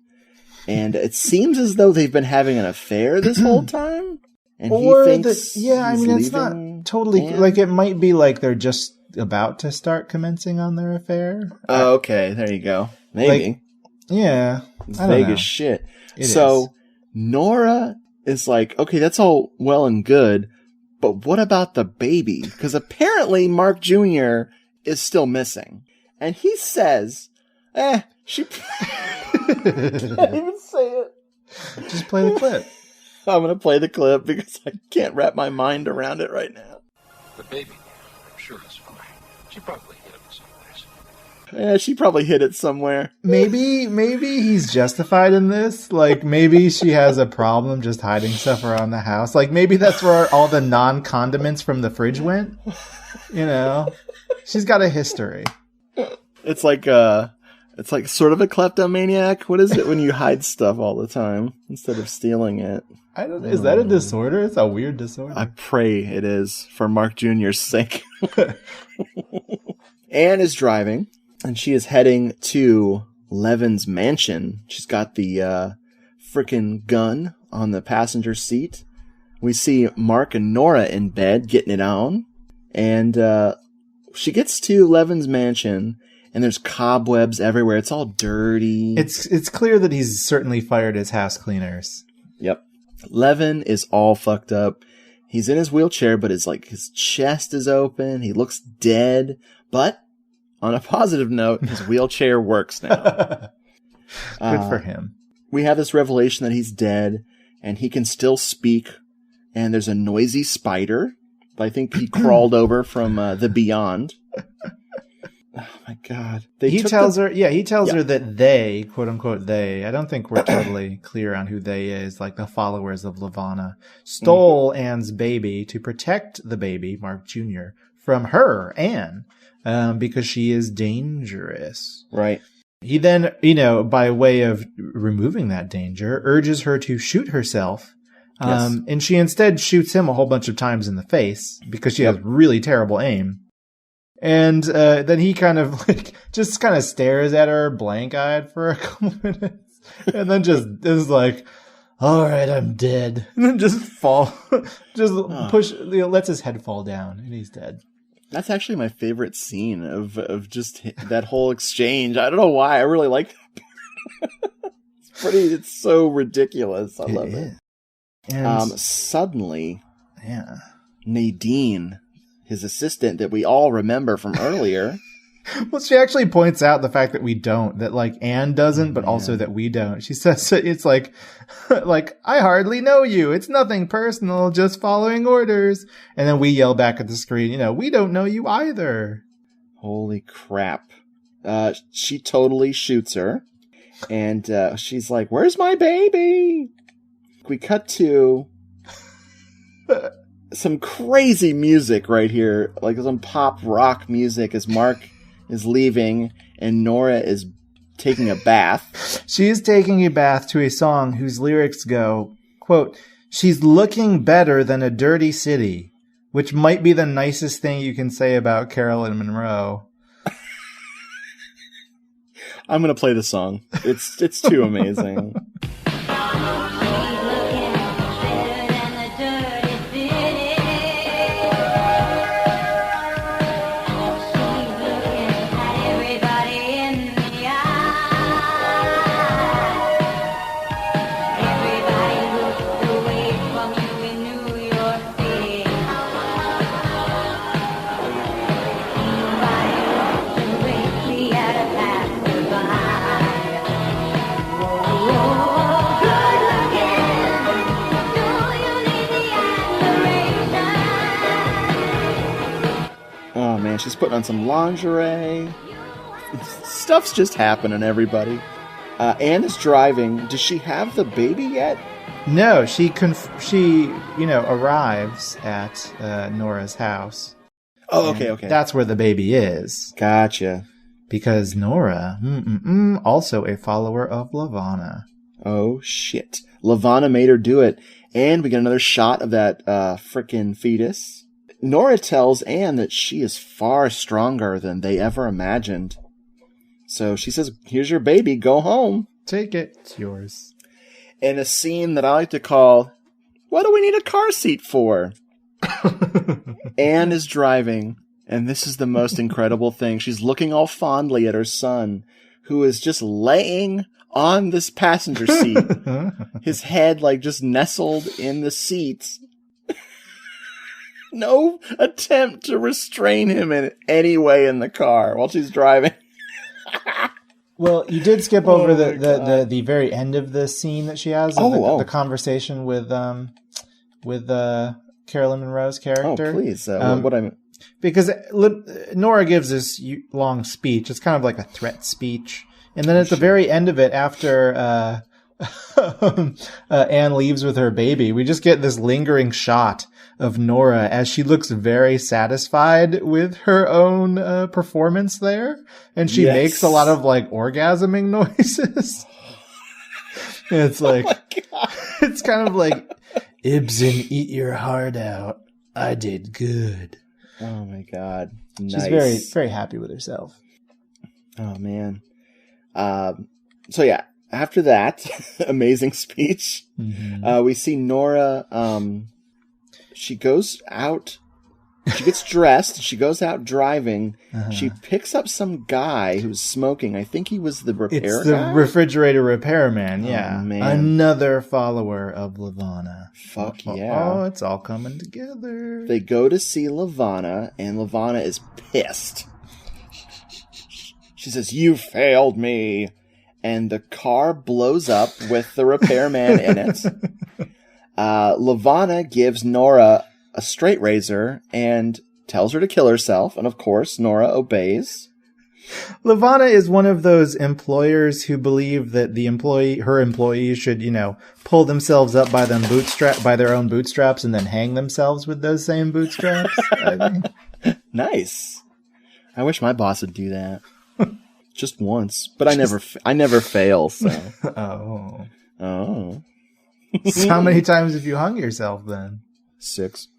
S4: And it seems as though they've been having an affair this whole time. And he thinks
S5: it's not totally...
S4: Anne?
S5: Like, it might be like they're just about to start commencing on their affair.
S4: Oh, okay, there you go. Maybe.
S5: Like, yeah.
S4: It's vague as shit. So Nora is like, okay, that's all well and good, but what about the baby? Because apparently Mark Jr. is still missing. And he says, she... can't even say it.
S5: Just play the clip.
S4: I'm going to play the clip because I can't wrap my mind around it right now.
S6: The baby, I'm sure is fine. She probably hid it someplace.
S4: Yeah, she probably hid it somewhere.
S5: Maybe he's justified in this. Like, maybe she has a problem just hiding stuff around the house. Like, maybe that's where all the non-condiments from the fridge went. You know? She's got a history.
S4: It's like sort of a kleptomaniac. What is it when you hide stuff all the time instead of stealing it?
S5: Is that a disorder? It's a weird disorder.
S4: I pray it is, for Mark Jr.'s sake. Anne is driving, and she is heading to Levin's mansion. She's got the frickin' gun on the passenger seat. We see Mark and Nora in bed getting it on. And she gets to Levin's mansion, and there's cobwebs everywhere. It's all dirty.
S5: It's clear that he's certainly fired his house cleaners.
S4: Yep. Levin is all fucked up. He's in his wheelchair, but his chest is open. He looks dead. But on a positive note, his wheelchair works now.
S5: Good for him.
S4: We have this revelation that he's dead, and he can still speak. And there's a noisy spider. But I think he crawled over from the beyond. Oh my God.
S5: He tells her that they, quote unquote, they, I don't think we're totally clear on who they is, like the followers of Lavana, stole Anne's baby to protect the baby, Mark Jr., from her, Anne, because she is dangerous.
S4: Right.
S5: He then, by way of removing that danger, urges her to shoot herself
S4: Yes.
S5: And she instead shoots him a whole bunch of times in the face because she has really terrible aim. And then he kind of like just kind of stares at her blank-eyed for a couple minutes, and then just is like, "All right, I'm dead," and then just lets his head fall down, and he's dead.
S4: That's actually my favorite scene of just that whole exchange. I don't know why. I really like that. It's so ridiculous. I love it.
S5: And
S4: suddenly,
S5: yeah,
S4: Nadine, his assistant that we all remember from earlier.
S5: Well, she actually points out the fact that we don't, that like Anne doesn't, but also that we don't. She says it's like, I hardly know you. It's nothing personal, just following orders. And then we yell back at the screen, we don't know you either.
S4: Holy crap. She totally shoots her. And she's like, "Where's my baby?" We cut to some crazy music right here, like some pop rock music as Mark is leaving and Nora is taking a bath.
S5: She is taking a bath to a song whose lyrics go, quote, "She's looking better than a dirty city," which might be the nicest thing you can say about Carolyn Monroe.
S4: I'm going to play the song. It's too amazing. She's putting on some lingerie. Stuff's just happening, everybody. Anne is driving. Does she have the baby yet?
S5: No, she arrives at Nora's house.
S4: Oh, okay.
S5: That's where the baby is.
S4: Gotcha.
S5: Because Nora, also a follower of Lavana.
S4: Oh, shit. Lavana made her do it. And we get another shot of that frickin' fetus. Nora tells Anne that she is far stronger than they ever imagined. So she says, "Here's your baby, go home.
S5: Take it, it's yours."
S4: In a scene that I like to call, "What do we need a car seat for?" Anne is driving, and this is the most incredible thing. She's looking all fondly at her son, who is just laying on this passenger seat. His head like just nestled in the seat. No attempt to restrain him in any way in the car while she's driving.
S5: Well, you did skip over the very end of the scene that she has, the conversation with Carolyn Monroe's character.
S4: Oh, please.
S5: Because Nora gives this long speech. It's kind of like a threat speech. And then at the very end of it, after Anne leaves with her baby, we just get this lingering shot of Nora as she looks very satisfied with her own performance there. And she makes a lot of like orgasming noises. It's like, it's kind of like, "Ibsen, eat your heart out. I did good."
S4: Oh my God. Nice.
S5: She's very, very happy with herself.
S4: Oh man. So yeah, after that amazing speech, we see Nora, she goes out, she gets dressed, she goes out driving, she picks up some guy who's smoking. I think he was the repair guy?
S5: It's the refrigerator repairman, yeah.
S4: Oh, man.
S5: Another follower of Lavana.
S4: Fuck yeah.
S5: Oh, it's all coming together.
S4: They go to see Lavana, and Lavana is pissed. She says, "You failed me." And the car blows up with the repairman in it. Lavana gives Nora a straight razor and tells her to kill herself. And of course, Nora obeys.
S5: Lavana is one of those employers who believe that her employees should, pull themselves up by their own bootstraps and then hang themselves with those same bootstraps. I think.
S4: Nice. I wish my boss would do that. Just once, but I never fail. So.
S5: Oh. So how many times have you hung yourself then?
S4: 6.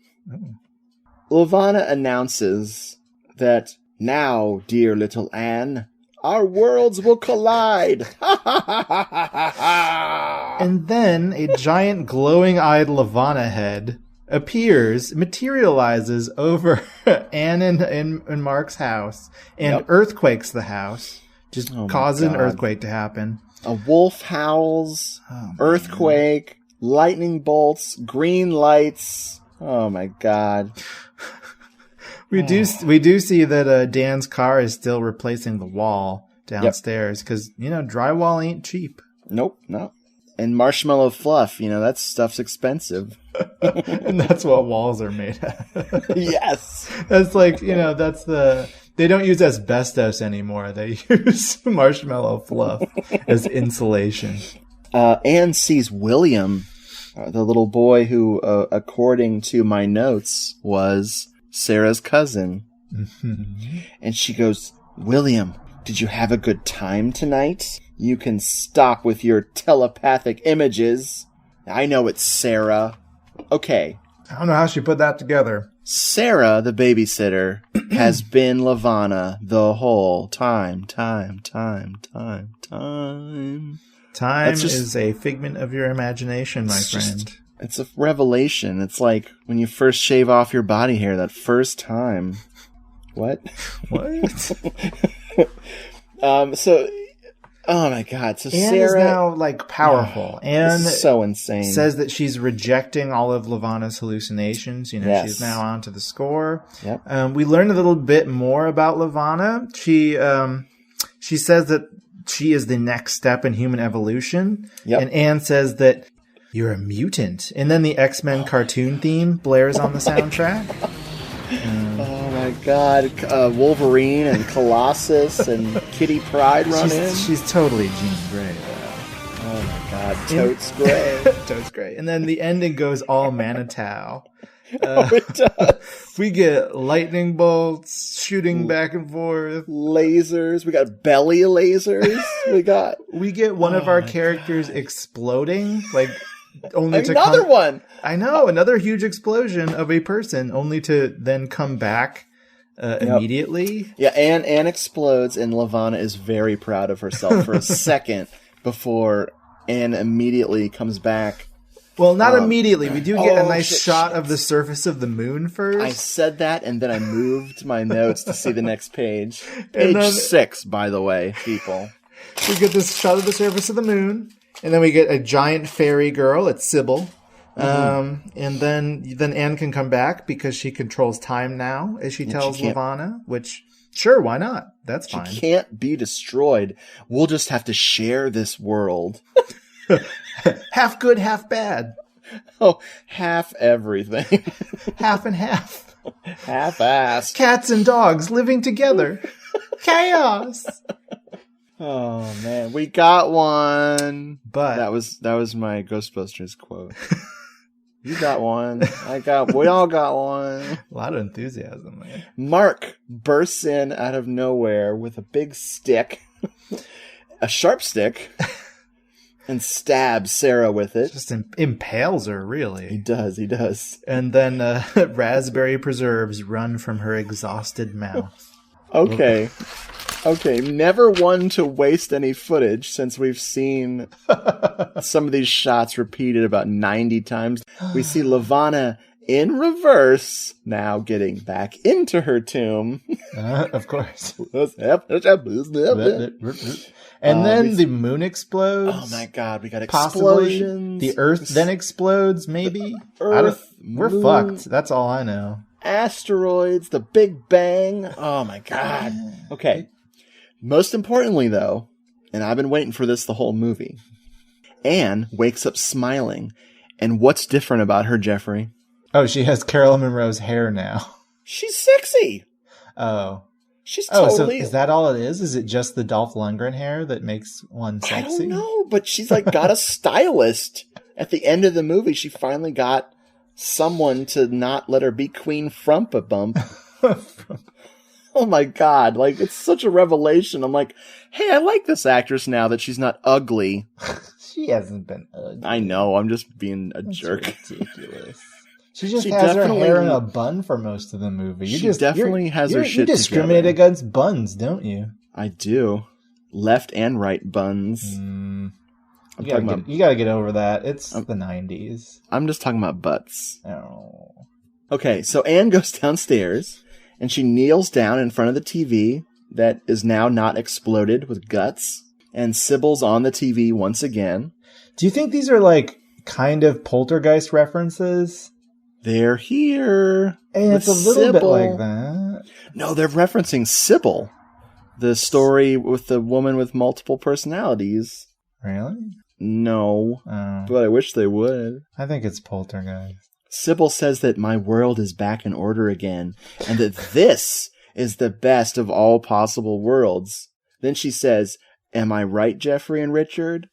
S4: Lavana announces that now, dear little Anne, our worlds will collide.
S5: And then a giant glowing-eyed Lavana head materializes over Anne and Mark's house and earthquakes the house. Just causes an earthquake to happen.
S4: A wolf howls, earthquake, lightning bolts, green lights. Oh my God.
S5: We do see that Dan's car is still replacing the wall downstairs because, drywall ain't cheap.
S4: Nope, no. And marshmallow fluff, that stuff's expensive.
S5: And that's what walls are made of.
S4: Yes.
S5: That's like, they don't use asbestos anymore. They use marshmallow fluff as insulation.
S4: Anne sees William, the little boy who, according to my notes, was Sarah's cousin. And she goes, William, did you have a good time tonight? You can stop with your telepathic images. I know it's Sarah. Okay.
S5: I don't know how she put that together.
S4: Sarah, the babysitter, has been Lavana the whole time. Time
S5: is a figment of your imagination, my friend.
S4: It's a revelation. It's like when you first shave off your body hair that first time. What? Oh my God. So
S5: Anne
S4: Sarah
S5: is now powerful. Anne
S4: is so insane.
S5: Says that she's rejecting all of Lavana's hallucinations. She's now onto the score.
S4: Yep.
S5: We learn a little bit more about Lavana. She says that she is the next step in human evolution. Yep. And Anne says that you're a mutant. And then the X-Men cartoon theme blares on the soundtrack.
S4: Oh my God. Wolverine and Colossus and Kitty Pryde run in.
S5: She's totally Jean Grey.
S4: Oh my God. Totes Grey.
S5: Totes Grey. And then the ending goes all Manitow.
S4: It does.
S5: We get lightning bolts shooting back and forth.
S4: Lasers. We got belly lasers.
S5: We get one of our characters exploding.
S4: Another one.
S5: I know, another huge explosion of a person, only to then come back immediately.
S4: Yeah, Anne explodes, and Lavana is very proud of herself for a second before Anne immediately comes back.
S5: Well, not immediately. We do get a nice shot of the surface of the moon first.
S4: I said that, and then I moved my notes to see the next page. Page 6, by the way, people.
S5: We get this shot of the surface of the moon. And then we get a giant fairy girl. It's Sybil. And then Anne can come back because she controls time now, as she tells Lavana, which, sure, why not? That's fine.
S4: She can't be destroyed. We'll just have to share this world.
S5: Half good, half bad.
S4: Oh, half everything.
S5: Half and half.
S4: Half-assed.
S5: Cats and dogs living together. Chaos.
S4: Oh man, we got one.
S5: But
S4: that was my Ghostbusters quote. You got one. We all got one.
S5: A lot of enthusiasm, man.
S4: Mark bursts in out of nowhere with a big stick, a sharp stick, and stabs Sarah with it.
S5: Just impales her, really.
S4: He does.
S5: And then raspberry preserves run from her exhausted mouth.
S4: Okay, never one to waste any footage since we've seen some of these shots repeated about 90 times. We see Lavana in reverse now getting back into her tomb.
S5: Of course. And then the moon explodes.
S4: Oh my God, we got
S5: Possibly.
S4: explosions.
S5: The earth then explodes, maybe? We're fucked. That's all I know.
S4: Asteroids, the Big Bang. Oh my God. Okay. Most importantly, though, and I've been waiting for this the whole movie, Anne wakes up smiling. And what's different about her, Jeffrey?
S5: Oh, she has Carolyn Monroe's hair now.
S4: She's sexy.
S5: Oh.
S4: She's totally...
S5: so is that all it is? Is it just the Dolph Lundgren hair that makes one sexy?
S4: I don't know, but she's got a stylist. At the end of the movie, she finally got someone to not let her be Queen Frumpabump. Oh my God. Like, it's such a revelation. I'm like, hey, I like this actress now that she's not ugly.
S5: She hasn't been ugly.
S4: I know. I'm just being a
S5: That's
S4: jerk.
S5: ridiculous. She just
S4: She
S5: has her
S4: definitely-
S5: hair in a bun for most of the movie.
S4: She definitely has her shit
S5: You discriminate
S4: together.
S5: against buns, don't you?
S4: I do. Left and right buns.
S5: You gotta get over that. It's the 90s.
S4: I'm just talking about butts.
S5: Oh.
S4: Okay, so Anne goes downstairs, and she kneels down in front of the TV that is now not exploded with guts, and Sybil's on the TV once again.
S5: Do you think these are like kind of poltergeist references?
S4: They're here.
S5: And it's a
S4: with
S5: little bit
S4: Sybil.
S5: like that.
S4: No, they're referencing Sybil, the story with the woman with multiple personalities.
S5: Really?
S4: No,
S5: Oh.
S4: but I wish they would.
S5: I think it's poltergeist.
S4: Sybil says that my world is back in order again, and that this is the best of all possible worlds. Then she says, am I right, Jeffrey and Richard?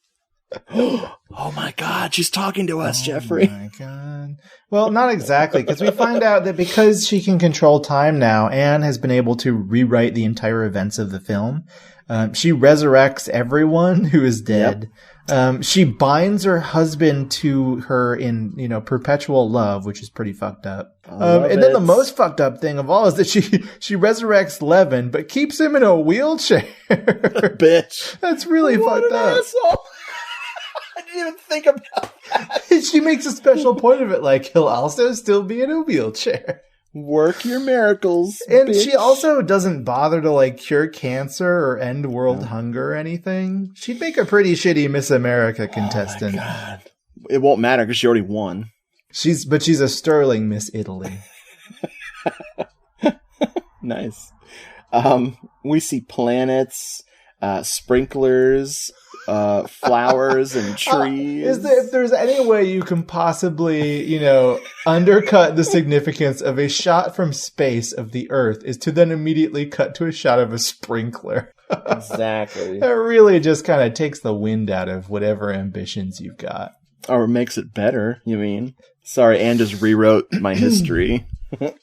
S4: Oh my God, she's talking to us, Jeffrey.
S5: Oh my God. Well, not exactly, because we find out that because she can control time now, Anne has been able to rewrite the entire events of the film. She resurrects everyone who is dead. She binds her husband to her in, perpetual love, which is pretty fucked up. And then the most fucked up thing of all is that she resurrects Levin, but keeps him in a wheelchair.
S4: Bitch.
S5: That's really
S4: What
S5: fucked
S4: an
S5: up.
S4: asshole. I didn't even think about that.
S5: She makes a special point of it, like he'll also still be in a wheelchair.
S4: Work your miracles.
S5: And
S4: bitch.
S5: she also doesn't bother to like cure cancer or end world hunger or anything. She'd make a pretty shitty Miss America contestant.
S4: Oh my God. It won't matter because she already won.
S5: She's a sterling Miss Italy.
S4: Nice. We see planets, sprinklers, flowers, and trees.
S5: If there's any way you can possibly, undercut the significance of a shot from space of the Earth is to then immediately cut to a shot of a sprinkler.
S4: Exactly.
S5: That really just kind of takes the wind out of whatever ambitions you've got.
S4: Or makes it better, you mean? Sorry, Anne just rewrote my history.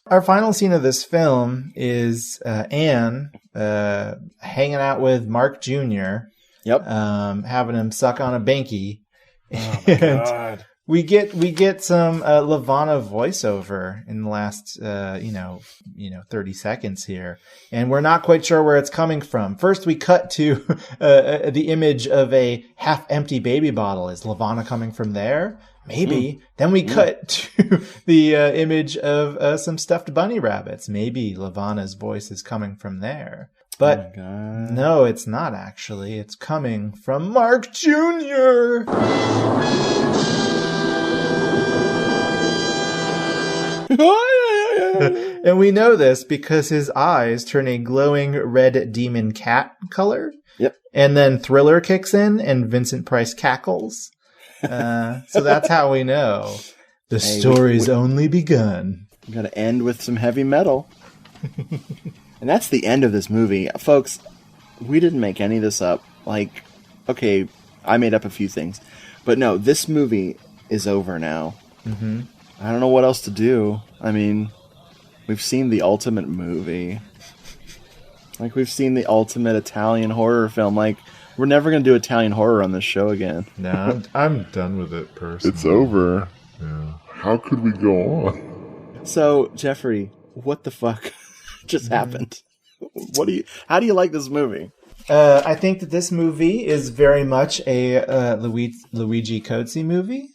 S5: Our final scene of this film is Anne hanging out with Mark Jr.
S4: Yep.
S5: Having him suck on a banky.
S4: Oh my God.
S5: We get some Lavana voiceover in the last 30 seconds here, and we're not quite sure where it's coming from. First, we cut to the image of a half-empty baby bottle. Is Lavana coming from there? Maybe. Then we cut to the image of some stuffed bunny rabbits. Maybe Lavana's voice is coming from there. But no, it's not actually. It's coming from Mark Jr. And we know this because his eyes turn a glowing red demon cat color.
S4: Yep.
S5: And then Thriller kicks in and Vincent Price cackles. So that's how we know. The story's only begun.
S4: We gotta end with some heavy metal. And that's the end of this movie. Folks, we didn't make any of this up. Like, okay, I made up a few things. But no, this movie is over now.
S5: Mm-hmm.
S4: I don't know what else to do. I mean, we've seen the ultimate movie. Like, we've seen the ultimate Italian horror film. Like, we're never going to do Italian horror on this show again.
S7: No, I'm done with it personally.
S8: It's over. Yeah. How could we go on?
S4: So, Jeffrey, what the fuck just happened? How do you like this movie?
S5: I think that this movie is very much a Luigi Cozzi movie,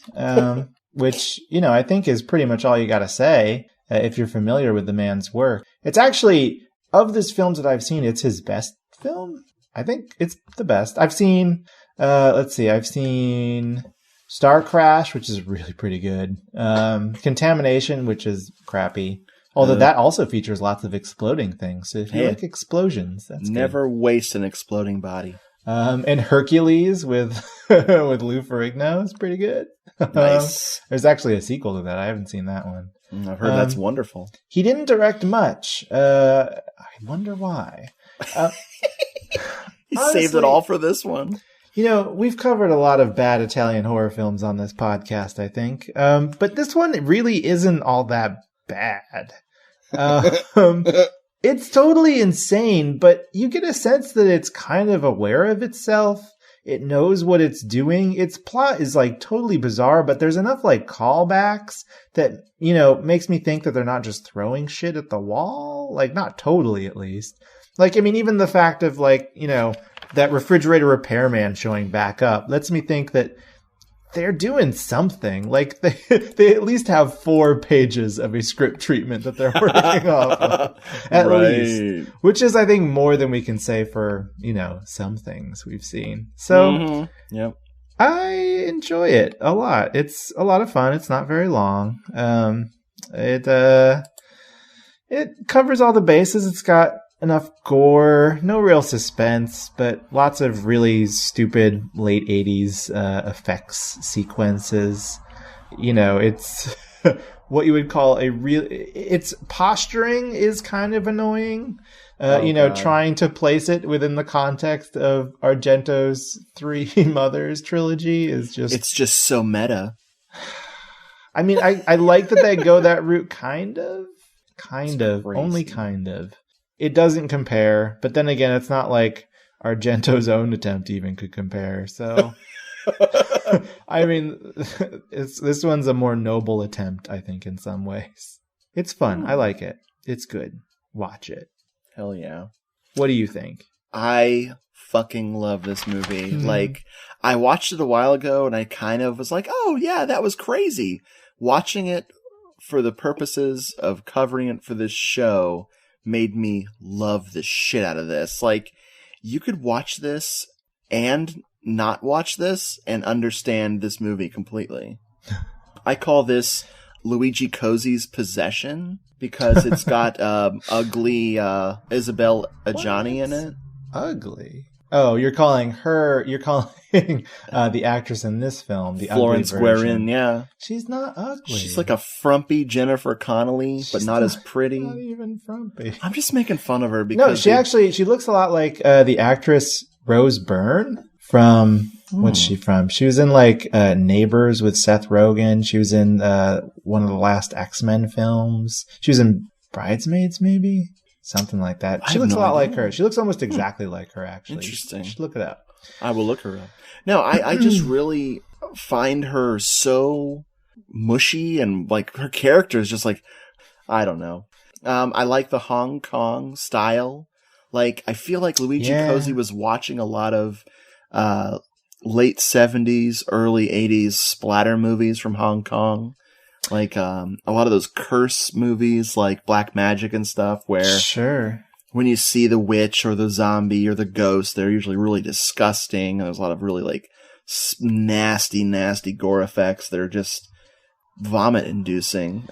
S5: which, I think is pretty much all you got to say if you're familiar with the man's work. It's actually, of the films that I've seen, it's his best film. I think it's the best. I've seen, I've seen Star Crash, which is really pretty good. Contamination, which is crappy. Although that also features lots of exploding things. So if you like explosions, that's
S4: never waste an exploding body.
S5: And Hercules with Lou Ferrigno is pretty good.
S4: Nice.
S5: There's actually a sequel to that. I haven't seen that one.
S4: I've heard that's wonderful.
S5: He didn't direct much. I wonder why.
S4: He saved it all for this one.
S5: We've covered a lot of bad Italian horror films on this podcast, I think. But this one really isn't all that bad. It's totally insane, but you get a sense that it's kind of aware of itself. It knows what it's doing. Its plot is like totally bizarre, but there's enough like callbacks that, you know, makes me think that they're not just throwing shit at the wall. Like, not totally, at least. Like, I mean, even the fact of like, you know, that refrigerator repairman showing back up lets me think that they're doing something. Like, they at least have 4 pages of a script treatment that they're working off of, at least. Which is, I think, more than we can say for, you know, some things we've seen. So,
S4: Yep.
S5: I enjoy it a lot. It's a lot of fun. It's not very long. It covers all the bases. It's got enough gore, no real suspense, but lots of really stupid late 80s effects sequences. You know, it's what you would call its posturing is kind of annoying. You know, God. Trying to place it within the context of Argento's Three Mothers trilogy is just...
S4: It's just so meta.
S5: I mean, I like that they go that route, kind of. Only kind of. It doesn't compare, but then again, it's not like Argento's own attempt even could compare. So, I mean, this one's a more noble attempt, I think, in some ways. It's fun. I like it. It's good. Watch it.
S4: Hell yeah.
S5: What do you think?
S4: I fucking love this movie. Like, I watched it a while ago and I kind of was like, oh yeah, that was crazy. Watching it for the purposes of covering it for this show made me love the shit out of this. Like, you could watch this and not watch this and understand this movie completely. I call this Luigi Cozy's Possession because it's got ugly Isabelle Adjani in it.
S5: Ugly? Oh, you're calling the actress in this film the
S4: Florence
S5: ugly version.
S4: Guerin, yeah.
S5: She's not ugly.
S4: She's like a frumpy Jennifer Connelly, but not as pretty.
S5: Not even frumpy.
S4: I'm just making fun of her because...
S5: No, she looks a lot like the actress Rose Byrne from... What's she from? She was in like Neighbors with Seth Rogen. She was in one of the last X-Men films. She was in Bridesmaids, maybe? Something like that. She looks a lot like her. She looks almost exactly like her, actually.
S4: Interesting.
S5: You should look it up.
S4: I will look her up. No, I just really find her so mushy, and like her character is just like, I don't know. I like the Hong Kong style. Like, I feel like Luigi Cozy was watching a lot of late 70s, early 80s splatter movies from Hong Kong. Like a lot of those curse movies like Black Magic and stuff, where when you see the witch or the zombie or the ghost, they're usually really disgusting. And there's a lot of really like nasty, nasty gore effects that are just vomit inducing.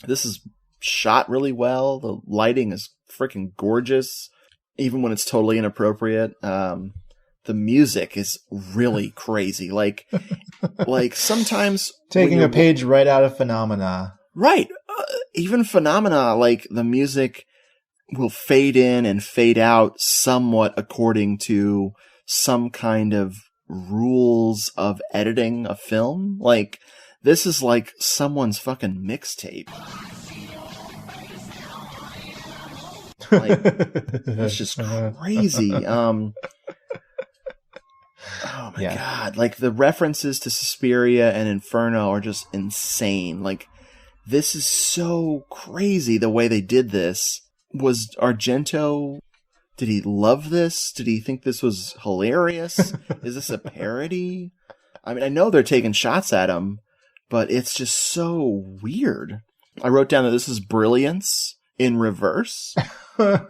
S4: This is shot really well. The lighting is freaking gorgeous, even when it's totally inappropriate. The music is really crazy. Like sometimes
S5: taking a page right out of Phenomena.
S4: Right. Even Phenomena, like the music will fade in and fade out somewhat according to some kind of rules of editing a film. Like, this is like someone's fucking mixtape. Like, it's just crazy. Oh my God. Like, the references to Suspiria and Inferno are just insane. Like, this is so crazy the way they did this. Was Argento, did he love this? Did he think this was hilarious? Is this a parody? I mean, I know they're taking shots at him, but it's just so weird. I wrote down that this is brilliance in reverse. I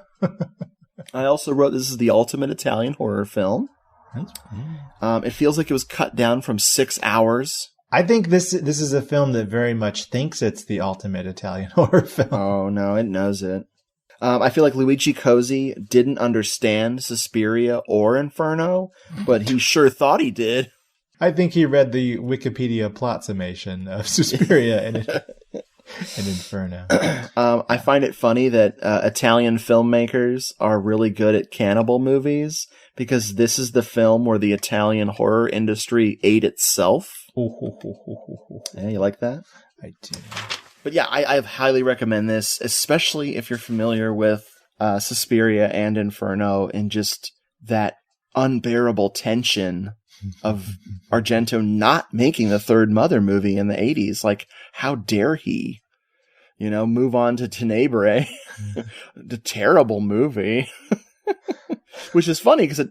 S4: also wrote this is the ultimate Italian horror film. It feels like it was cut down from 6 hours.
S5: I think this is a film that very much thinks it's the ultimate Italian horror film.
S4: Oh, no, it knows it. I feel like Luigi Cozy didn't understand Suspiria or Inferno, but he sure thought he did.
S5: I think he read the Wikipedia plot summation of Suspiria and Inferno.
S4: I find it funny that Italian filmmakers are really good at cannibal movies, because this is the film where the Italian horror industry ate itself. Yeah, you like that?
S5: I do.
S4: But yeah, I highly recommend this, especially if you're familiar with Suspiria and Inferno, and just that unbearable tension of Argento not making the third Mother movie in the 80s. Like, how dare he? Move on to Tenebrae, the terrible movie. Which is funny because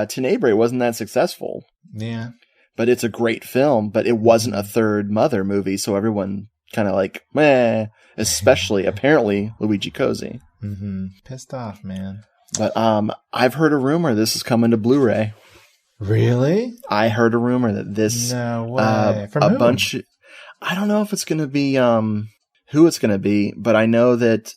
S4: Tenebrae wasn't that successful.
S5: Yeah.
S4: But it's a great film, but it wasn't a third Mother movie, so everyone kind of like, meh, especially, apparently, Luigi Cosi.
S5: Mm-hmm. Pissed off, man.
S4: But I've heard a rumor this is coming to Blu-ray.
S5: Really?
S4: I heard a rumor that this...
S5: No way. From
S4: a
S5: whom?
S4: bunch... I don't know if it's going to be... who it's going to be, but I know that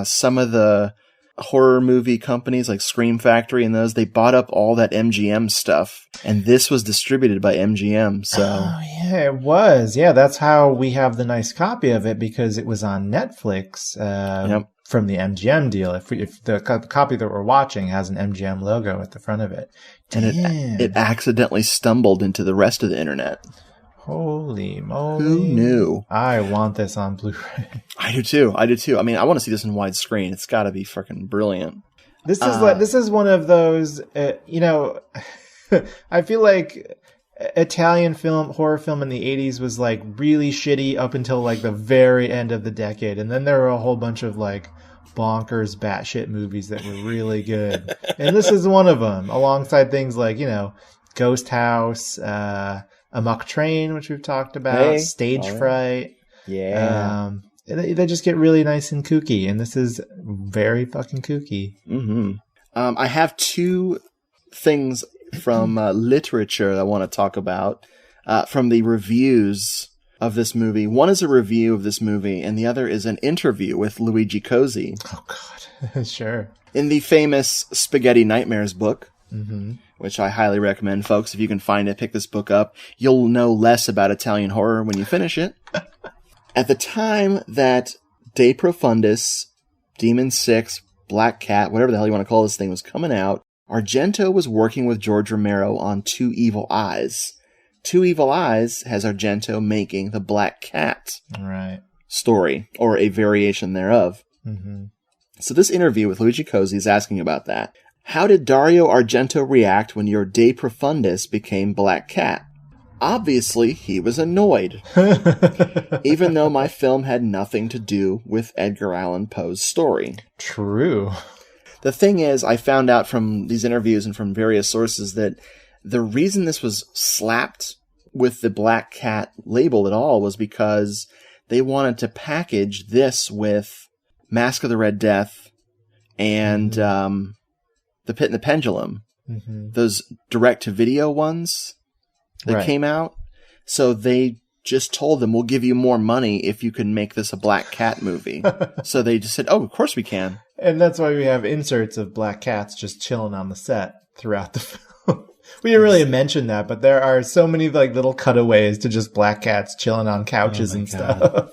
S4: some of the horror movie companies like Scream Factory and those, they bought up all that MGM stuff, and this was distributed by MGM. So
S5: yeah, it was. Yeah, that's how we have the nice copy of it, because it was on Netflix from the MGM deal. If the copy that we're watching has an MGM logo at the front of it,
S4: and it accidentally stumbled into the rest of the internet.
S5: Holy moly.
S4: Who knew?
S5: I want this on Blu-ray.
S4: I do too. I mean, I want to see this in widescreen. It's got to be freaking brilliant.
S5: This is one of those, I feel like Italian horror film in the 80s was like really shitty up until like the very end of the decade. And then there were a whole bunch of like bonkers batshit movies that were really good. And this is one of them, alongside things like, Ghost House, Amok Train, which we've talked about, Stage Fright.
S4: Yeah.
S5: They just get really nice and kooky, and this is very fucking kooky.
S4: Mm-hmm. I have two things from literature that I want to talk about from the reviews of this movie. One is a review of this movie, and the other is an interview with Luigi Cosi.
S5: Oh, God. Sure.
S4: In the famous Spaghetti Nightmares book,
S5: mm-hmm.
S4: which I highly recommend, folks. If you can find it, pick this book up. You'll know less about Italian horror when you finish it. At the time that De Profundis, Demon 6, Black Cat, whatever the hell you want to call this thing, was coming out, Argento was working with George Romero on Two Evil Eyes. Two Evil Eyes has Argento making the Black Cat story, or a variation thereof.
S5: Mm-hmm.
S4: So this interview with Luigi Cosi is asking about that. How did Dario Argento react when your De Profundis became Black Cat? Obviously, he was annoyed, even though my film had nothing to do with Edgar Allan Poe's story.
S5: True.
S4: The thing is, I found out from these interviews and from various sources that the reason this was slapped with the Black Cat label at all was because they wanted to package this with Mask of the Red Death and The Pit and the Pendulum.
S5: Mm-hmm.
S4: Those direct-to-video ones that came out. So they just told them, we'll give you more money if you can make this a Black Cat movie. So they just said, oh, of course we can.
S5: And that's why we have inserts of black cats just chilling on the set throughout the film. We didn't really mention that, but there are so many like little cutaways to just black cats chilling on couches and stuff.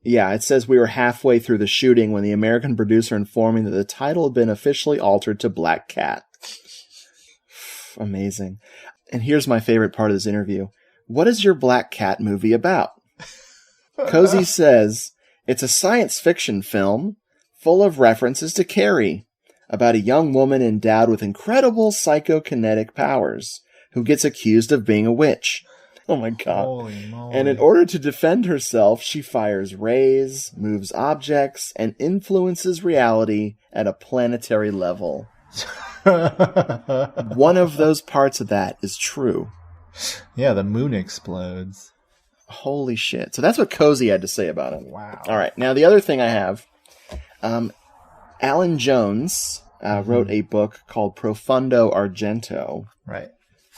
S4: Yeah, it says we were halfway through the shooting when the American producer informed me that the title had been officially altered to Black Cat. Amazing. And here's my favorite part of this interview. What is your Black Cat movie about? Cosi says, it's a science fiction film full of references to Carrie, about a young woman endowed with incredible psychokinetic powers who gets accused of being a witch. Oh my God.
S5: Holy moly.
S4: And in order to defend herself, she fires rays, moves objects, and influences reality at a planetary level. One of those parts of that is true.
S5: Yeah, the moon explodes.
S4: Holy shit. So that's what Cosi had to say about it.
S5: Wow.
S4: All right. Now, the other thing I have, Alan Jones wrote a book called Profundo Argento.
S5: Right.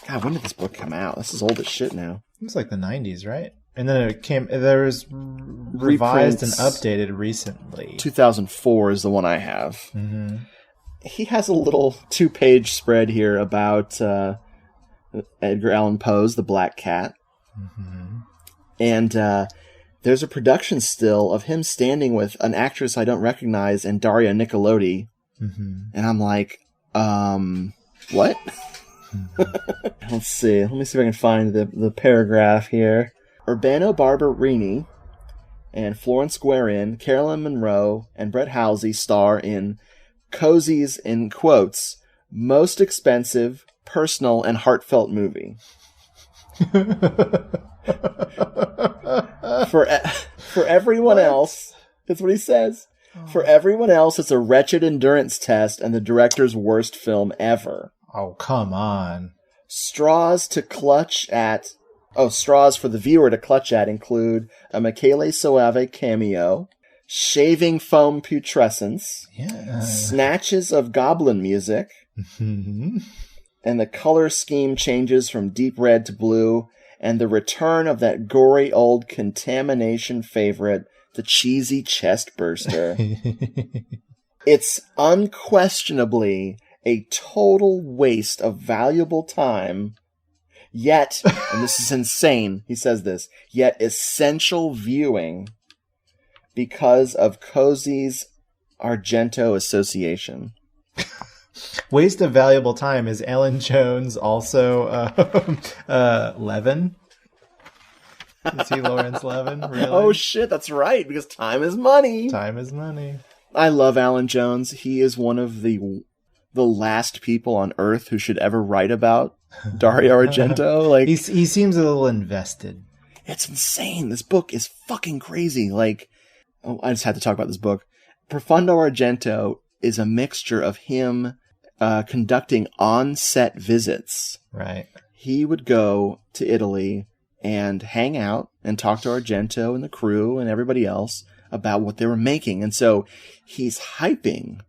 S4: God, when did this book come out? This is old as shit now.
S5: It was like the 90s, right? And then there was revised and updated recently.
S4: 2004 is the one I have.
S5: Mm-hmm.
S4: He has a little 2-page spread here about Edgar Allan Poe's The Black Cat.
S5: Mm-hmm.
S4: And there's a production still of him standing with an actress I don't recognize and Dario Nicolodi.
S5: Mm-hmm.
S4: And I'm like, what? Let's see. Let me see if I can find the paragraph here. Urbano Barberini and Florence Guerin, Carolyn Monroe, and Brett Halsey star in Cozy's, in quotes, most expensive, personal, and heartfelt movie. For everyone else, that's what he says. For everyone else, it's a wretched endurance test and the director's worst film ever.
S5: Oh, come on.
S4: Straws for the viewer to clutch at include a Michele Soave cameo, shaving foam putrescence, snatches of goblin music, and the color scheme changes from deep red to blue, and the return of that gory old contamination favorite, the cheesy chest burster. It's unquestionably a total waste of valuable time, yet, and this is insane, he says this, yet essential viewing because of Cozy's Argento association.
S5: Waste of valuable time. Is Alan Jones also Levin? Is he Lawrence Levin? Really?
S4: Oh shit, that's right, because time is money.
S5: Time is money.
S4: I love Alan Jones. He is one of the last people on Earth who should ever write about Dario Argento. Like,
S5: he seems a little invested.
S4: It's insane. This book is fucking crazy. Like, I just had to talk about this book. Profundo Argento is a mixture of him conducting on-set visits.
S5: Right.
S4: He would go to Italy and hang out and talk to Argento and the crew and everybody else about what they were making. And so he's hyping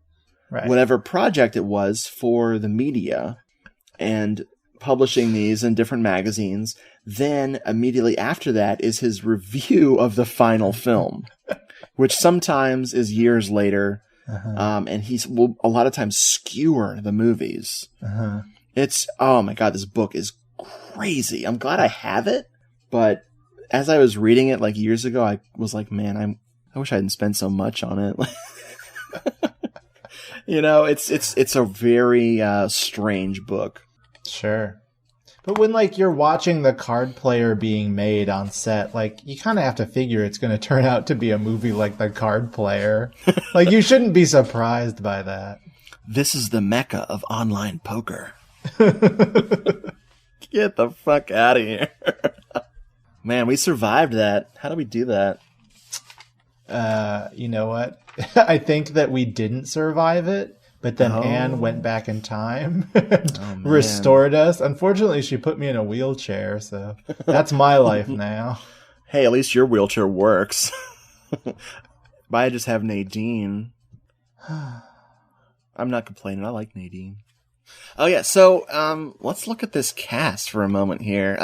S4: whatever project it was for the media and publishing these in different magazines. Then immediately after that is his review of the final film, which sometimes is years later. And will a lot of times skewer the movies. It's, oh my God, this book is crazy. I'm glad I have it. But as I was reading it like years ago, I was like, man, I wish I hadn't spent so much on it. You know, it's a very strange book.
S5: Sure. But when, like, you're watching the card player being made on set, like, you kind of have to figure it's going to turn out to be a movie like The Card Player. Like, you shouldn't be surprised by that.
S4: This is the mecca of online poker. Get the fuck out of here. Man, we survived that. How do we do that?
S5: You know what? I think that we didn't survive it. But then Anne went back in time and restored us. Unfortunately, she put me in a wheelchair, so that's my life now.
S4: Hey, at least your wheelchair works. But I just have Nadine. I'm not complaining. I like Nadine. Oh, yeah. So let's look at this cast for a moment here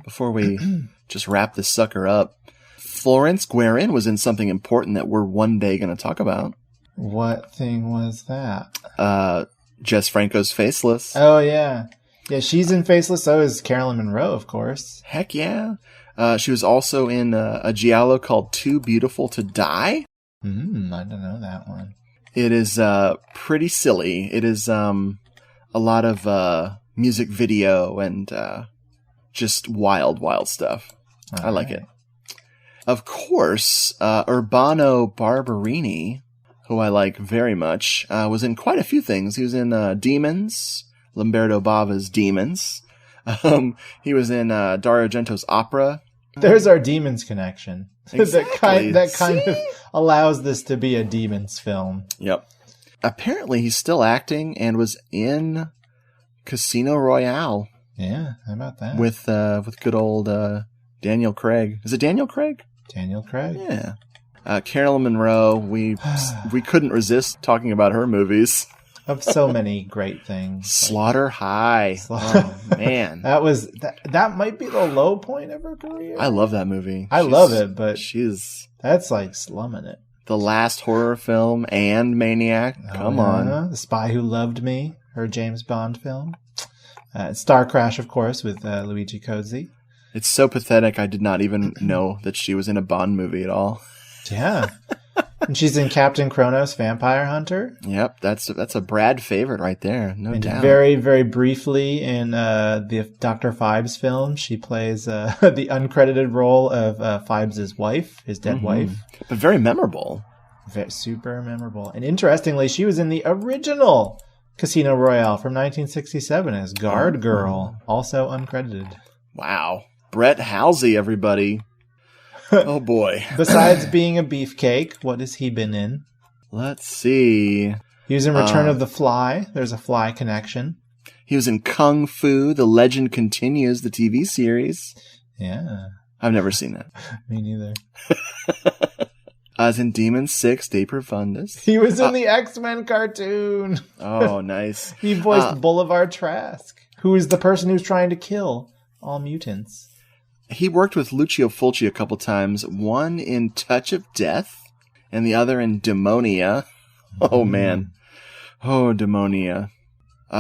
S4: before we just wrap this sucker up. Florence Guerin was in something important that we're one day going to talk about.
S5: What thing was that?
S4: Jess Franco's Faceless.
S5: Oh, yeah. Yeah, she's in Faceless. So is Carolyn Monroe, of course.
S4: Heck yeah. She was also in a giallo called Too Beautiful to Die.
S5: I don't know that one.
S4: It is pretty silly. It is a lot of music video and just wild stuff. I like it. Of course, Urbano Barberini, who I like very much, was in quite a few things. He was in Demons, Lamberto Bava's Demons. He was in Dario Argento's Opera.
S5: There's our Demons connection.
S4: Exactly.
S5: that kind of allows this to be a Demons film.
S4: Yep. Apparently, he's still acting and was in Casino Royale.
S5: Yeah, how about that?
S4: With good old Daniel Craig. Is it Daniel Craig?
S5: Daniel Craig.
S4: Yeah. Carolyn Monroe, we couldn't resist talking about her movies.
S5: Of so many great things.
S4: Slaughter High. Oh, man.
S5: That might be the low point of her career.
S4: I love that movie.
S5: I love it, but that's like slumming it.
S4: The last horror film and Maniac. Come on.
S5: The Spy Who Loved Me, her James Bond film. Star Crash, of course, with Luigi Cozzi.
S4: It's so pathetic I did not even know that she was in a Bond movie at all.
S5: Yeah. And she's in Captain Kronos Vampire Hunter.
S4: Yep, that's a Brad favorite right there, no
S5: And
S4: doubt.
S5: very, very briefly in the Dr. Phibes film, she plays the uncredited role of Phibes' wife, his dead wife.
S4: But very memorable.
S5: Super memorable. And interestingly, she was in the original Casino Royale from 1967 as Guard Girl, also uncredited.
S4: Wow. Brett Halsey, everybody. Oh, boy.
S5: Besides being a beefcake, what has he been in?
S4: Let's see.
S5: He was in Return of the Fly. There's a Fly connection.
S4: He was in Kung Fu, The Legend Continues, the TV series.
S5: Yeah.
S4: I've never seen that.
S5: Me neither.
S4: I was in Demon 6, De Profundis.
S5: He was in the X-Men cartoon.
S4: Oh, nice.
S5: He voiced Boulevard Trask, who is the person who's trying to kill all mutants.
S4: He worked with Lucio Fulci a couple times, one in Touch of Death and the other in Demonia. Oh, man. Oh, Demonia.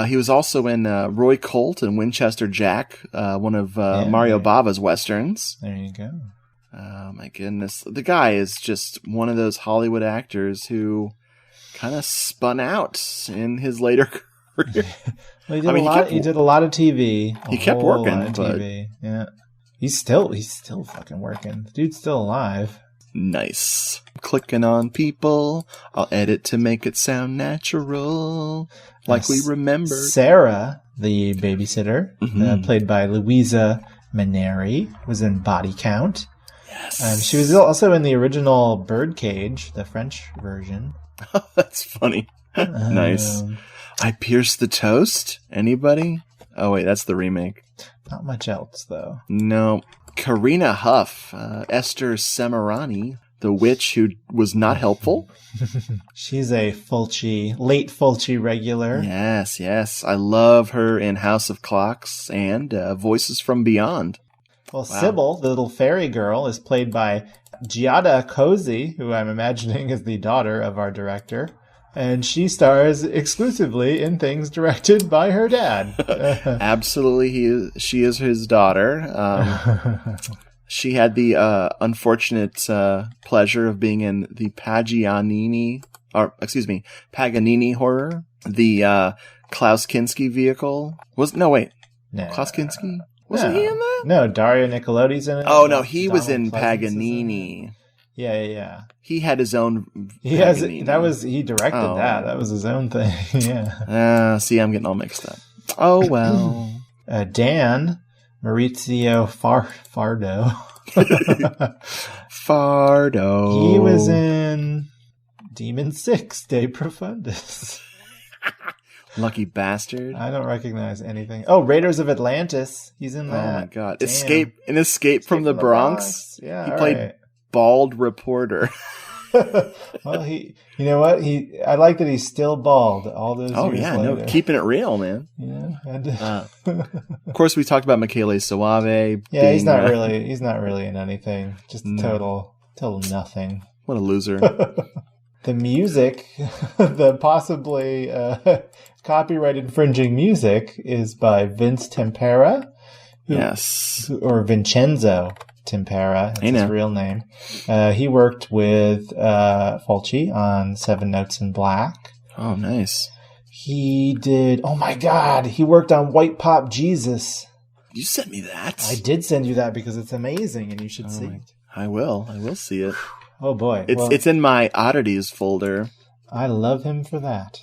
S4: He was also in Roy Colt and Winchester Jack, one of Mario Bava's westerns.
S5: There you go.
S4: Oh, my goodness. The guy is just one of those Hollywood actors who kind of spun out in his later career.
S5: Well, he did a lot of TV.
S4: He kept working, but
S5: TV. Yeah. He's still fucking working. The dude's still alive.
S4: Nice. Clicking on people. I'll edit to make it sound natural. Like we remember.
S5: Sarah, the babysitter, played by Louisa Maneri, was in Body Count.
S4: Yes.
S5: She was also in the original Birdcage, the French version.
S4: That's funny. Nice. I Pierced the Toast. Anybody? Oh, wait, that's the remake.
S5: Not much else, though.
S4: No. Karina Huff, Esther Semirani, the witch who was not helpful.
S5: She's a late Fulci regular.
S4: Yes. I love her in House of Clocks and Voices from Beyond.
S5: Well, wow. Sybil, the little fairy girl, is played by Giada Cozy, who I'm imagining is the daughter of our director. And she stars exclusively in things directed by her dad.
S4: Absolutely, she is his daughter. She had the unfortunate pleasure of being in the Paganini horror, the Klaus Kinski vehicle. Klaus Kinski? Wasn't he in that?
S5: No, Dario Nicolodi's in it.
S4: Oh, no, he was in Paganini.
S5: Yeah.
S4: He had his own.
S5: He directed that. That was his own thing. Yeah.
S4: See, I'm getting all mixed up. Oh well.
S5: Dan Maurizio Fardo.
S4: Fardo.
S5: He was in Demon 6, De Profundis.
S4: Lucky bastard.
S5: I don't recognize anything. Oh, Raiders of Atlantis. He's in that.
S4: Oh my god.
S5: Damn.
S4: Escape from the Bronx.
S5: Yeah.
S4: He played bald reporter.
S5: Well, you know what? I like that he's still bald all those years later.
S4: No, keeping it real, man.
S5: Yeah.
S4: Of course, we talked about Michele Soave.
S5: Yeah, he's not really in anything. Just total nothing.
S4: What a loser.
S5: The music, the possibly copyright infringing music, is by Vince Tempera. Or Vincenzo Tempera. That's his real name. He worked with Fulci on Seven Notes in Black.
S4: Oh, nice.
S5: He did... Oh, my God! He worked on White Pop Jesus.
S4: You sent me that.
S5: I did send you that because it's amazing and you should see it.
S4: I will see it.
S5: Oh, boy.
S4: It's in my oddities folder.
S5: I love him for that.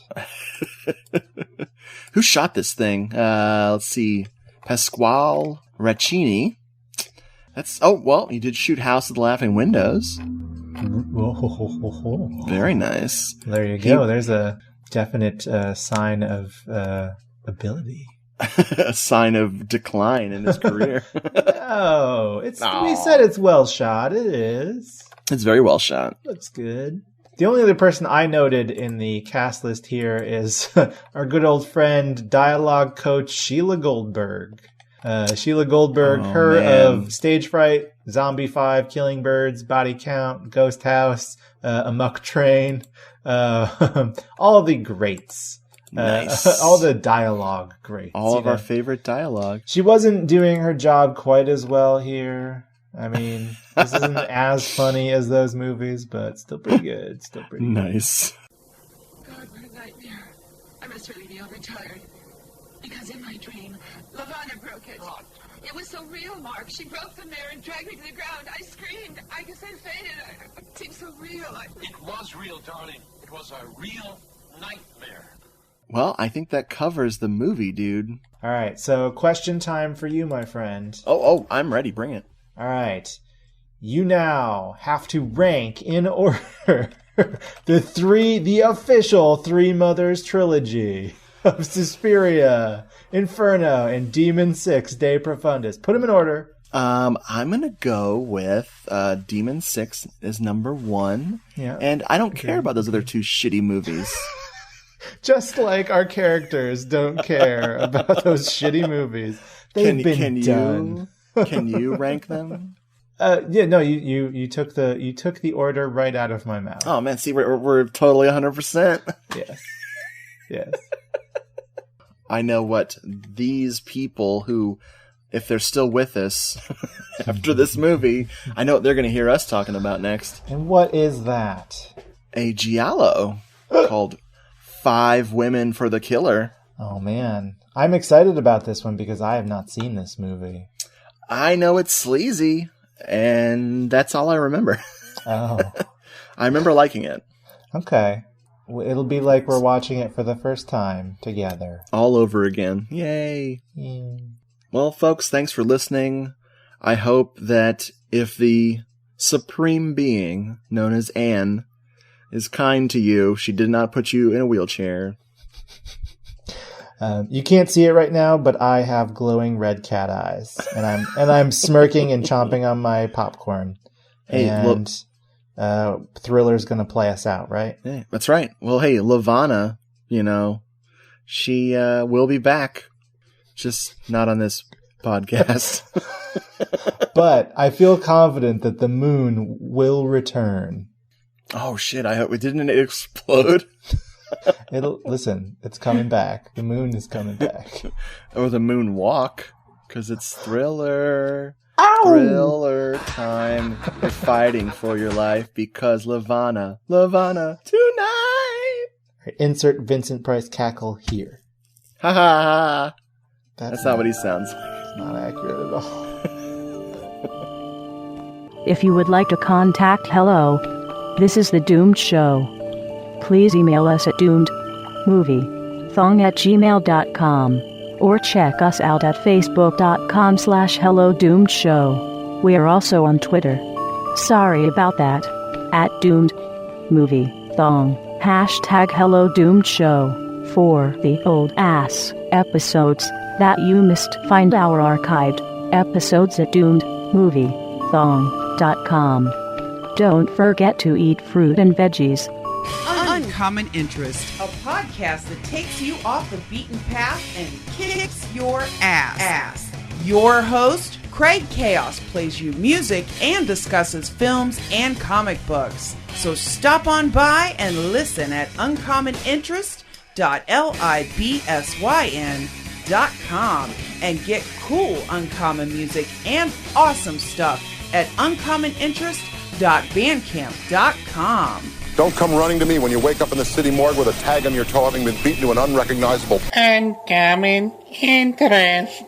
S4: Who shot this thing? Let's see. Pasquale Raccini. He did shoot House of the Laughing Windows. Very nice.
S5: There you go. There's a definite sign of ability.
S4: A sign of decline in his career.
S5: No, we said it's well shot. It is.
S4: It's very well shot.
S5: Looks good. The only other person I noted in the cast list here is our good old friend, dialogue coach Sheila Goldberg. Sheila Goldberg, of Stage Fright, Zombie 5, Killing Birds, Body Count, Ghost House, Amok Train, all the greats.
S4: Nice.
S5: All the dialogue greats.
S4: All of our favorite dialogue.
S5: She wasn't doing her job quite as well here. I mean, this isn't as funny as those movies, but still pretty good. Still pretty good.
S4: Nice.
S2: God, what a nightmare. I must really be overtired. Because in my dream, Lavana broke it. It was so real, Mark. She broke the mirror and dragged me to the ground. I screamed. I guess I fainted. It seemed so real.
S6: It was real, darling. It was a real nightmare.
S4: Well, I think that covers the movie, dude.
S5: All right, so question time for you, my friend.
S4: Oh, I'm ready. Bring it.
S5: All right. You now have to rank in order the official Three Mothers trilogy of Suspiria, Inferno, and Demon 6 De Profundis. Put them in order.
S4: I'm going to go with Demon 6 is number 1.
S5: Yeah.
S4: And I don't care about those other 2 shitty movies.
S5: Just like our characters don't care about those shitty movies. They've been done.
S4: Can you rank them?
S5: Yeah, no, you took the order right out of my mouth.
S4: Oh man, see, we're totally 100%.
S5: Yes.
S4: I know what these people who, if they're still with us after this movie, I know what they're going to hear us talking about next.
S5: And what is that?
S4: A giallo called 5 Women for the Killer.
S5: Oh man, I'm excited about this one because I have not seen this movie.
S4: I know it's sleazy, and that's all I remember.
S5: Oh.
S4: I remember liking it.
S5: Okay. It'll be like we're watching it for the first time together.
S4: All over again. Yay.
S5: Yeah.
S4: Well, folks, thanks for listening. I hope that if the supreme being known as Anne is kind to you, she did not put you in a wheelchair.
S5: You can't see it right now, but I have glowing red cat eyes, and I'm smirking and chomping on my popcorn.
S4: Hey,
S5: and Thriller's gonna play us out, right?
S4: Yeah, that's right. Well, hey, Lavana, she will be back, just not on this podcast.
S5: But I feel confident that the moon will return.
S4: Oh shit! I hope it didn't explode.
S5: It's coming back. The moon is coming back.
S4: Or the moon walk, because it's Thriller.
S5: Ow!
S4: Thriller time. You're fighting for your life because Lavana tonight.
S5: Insert Vincent Price cackle here.
S4: Ha ha ha. That's not what he sounds like.
S5: It's not accurate at all.
S3: If you would like to contact Hello, this is The Doomed Show. Please email us at doomedmoviethong@gmail.com or check us out at facebook.com/HelloDoomedShow. We are also on Twitter. Sorry about that. @DoomedMovieThong. #HelloDoomedShow. For the old ass episodes that you missed, find our archived episodes at doomedmoviethong.com. Don't forget to eat fruit and veggies.
S9: Uncommon Interest, a podcast that takes you off the beaten path and kicks your ass. Your host, Craig Chaos, plays you music and discusses films and comic books. So stop on by and listen at uncommonInterest.libsyn.com and get cool uncommon music and awesome stuff at uncommoninterest.bandcamp.com.
S6: Don't come running to me when you wake up in the city morgue with a tag on your toe having been beaten to an unrecognizable...
S10: Uncommon Interest.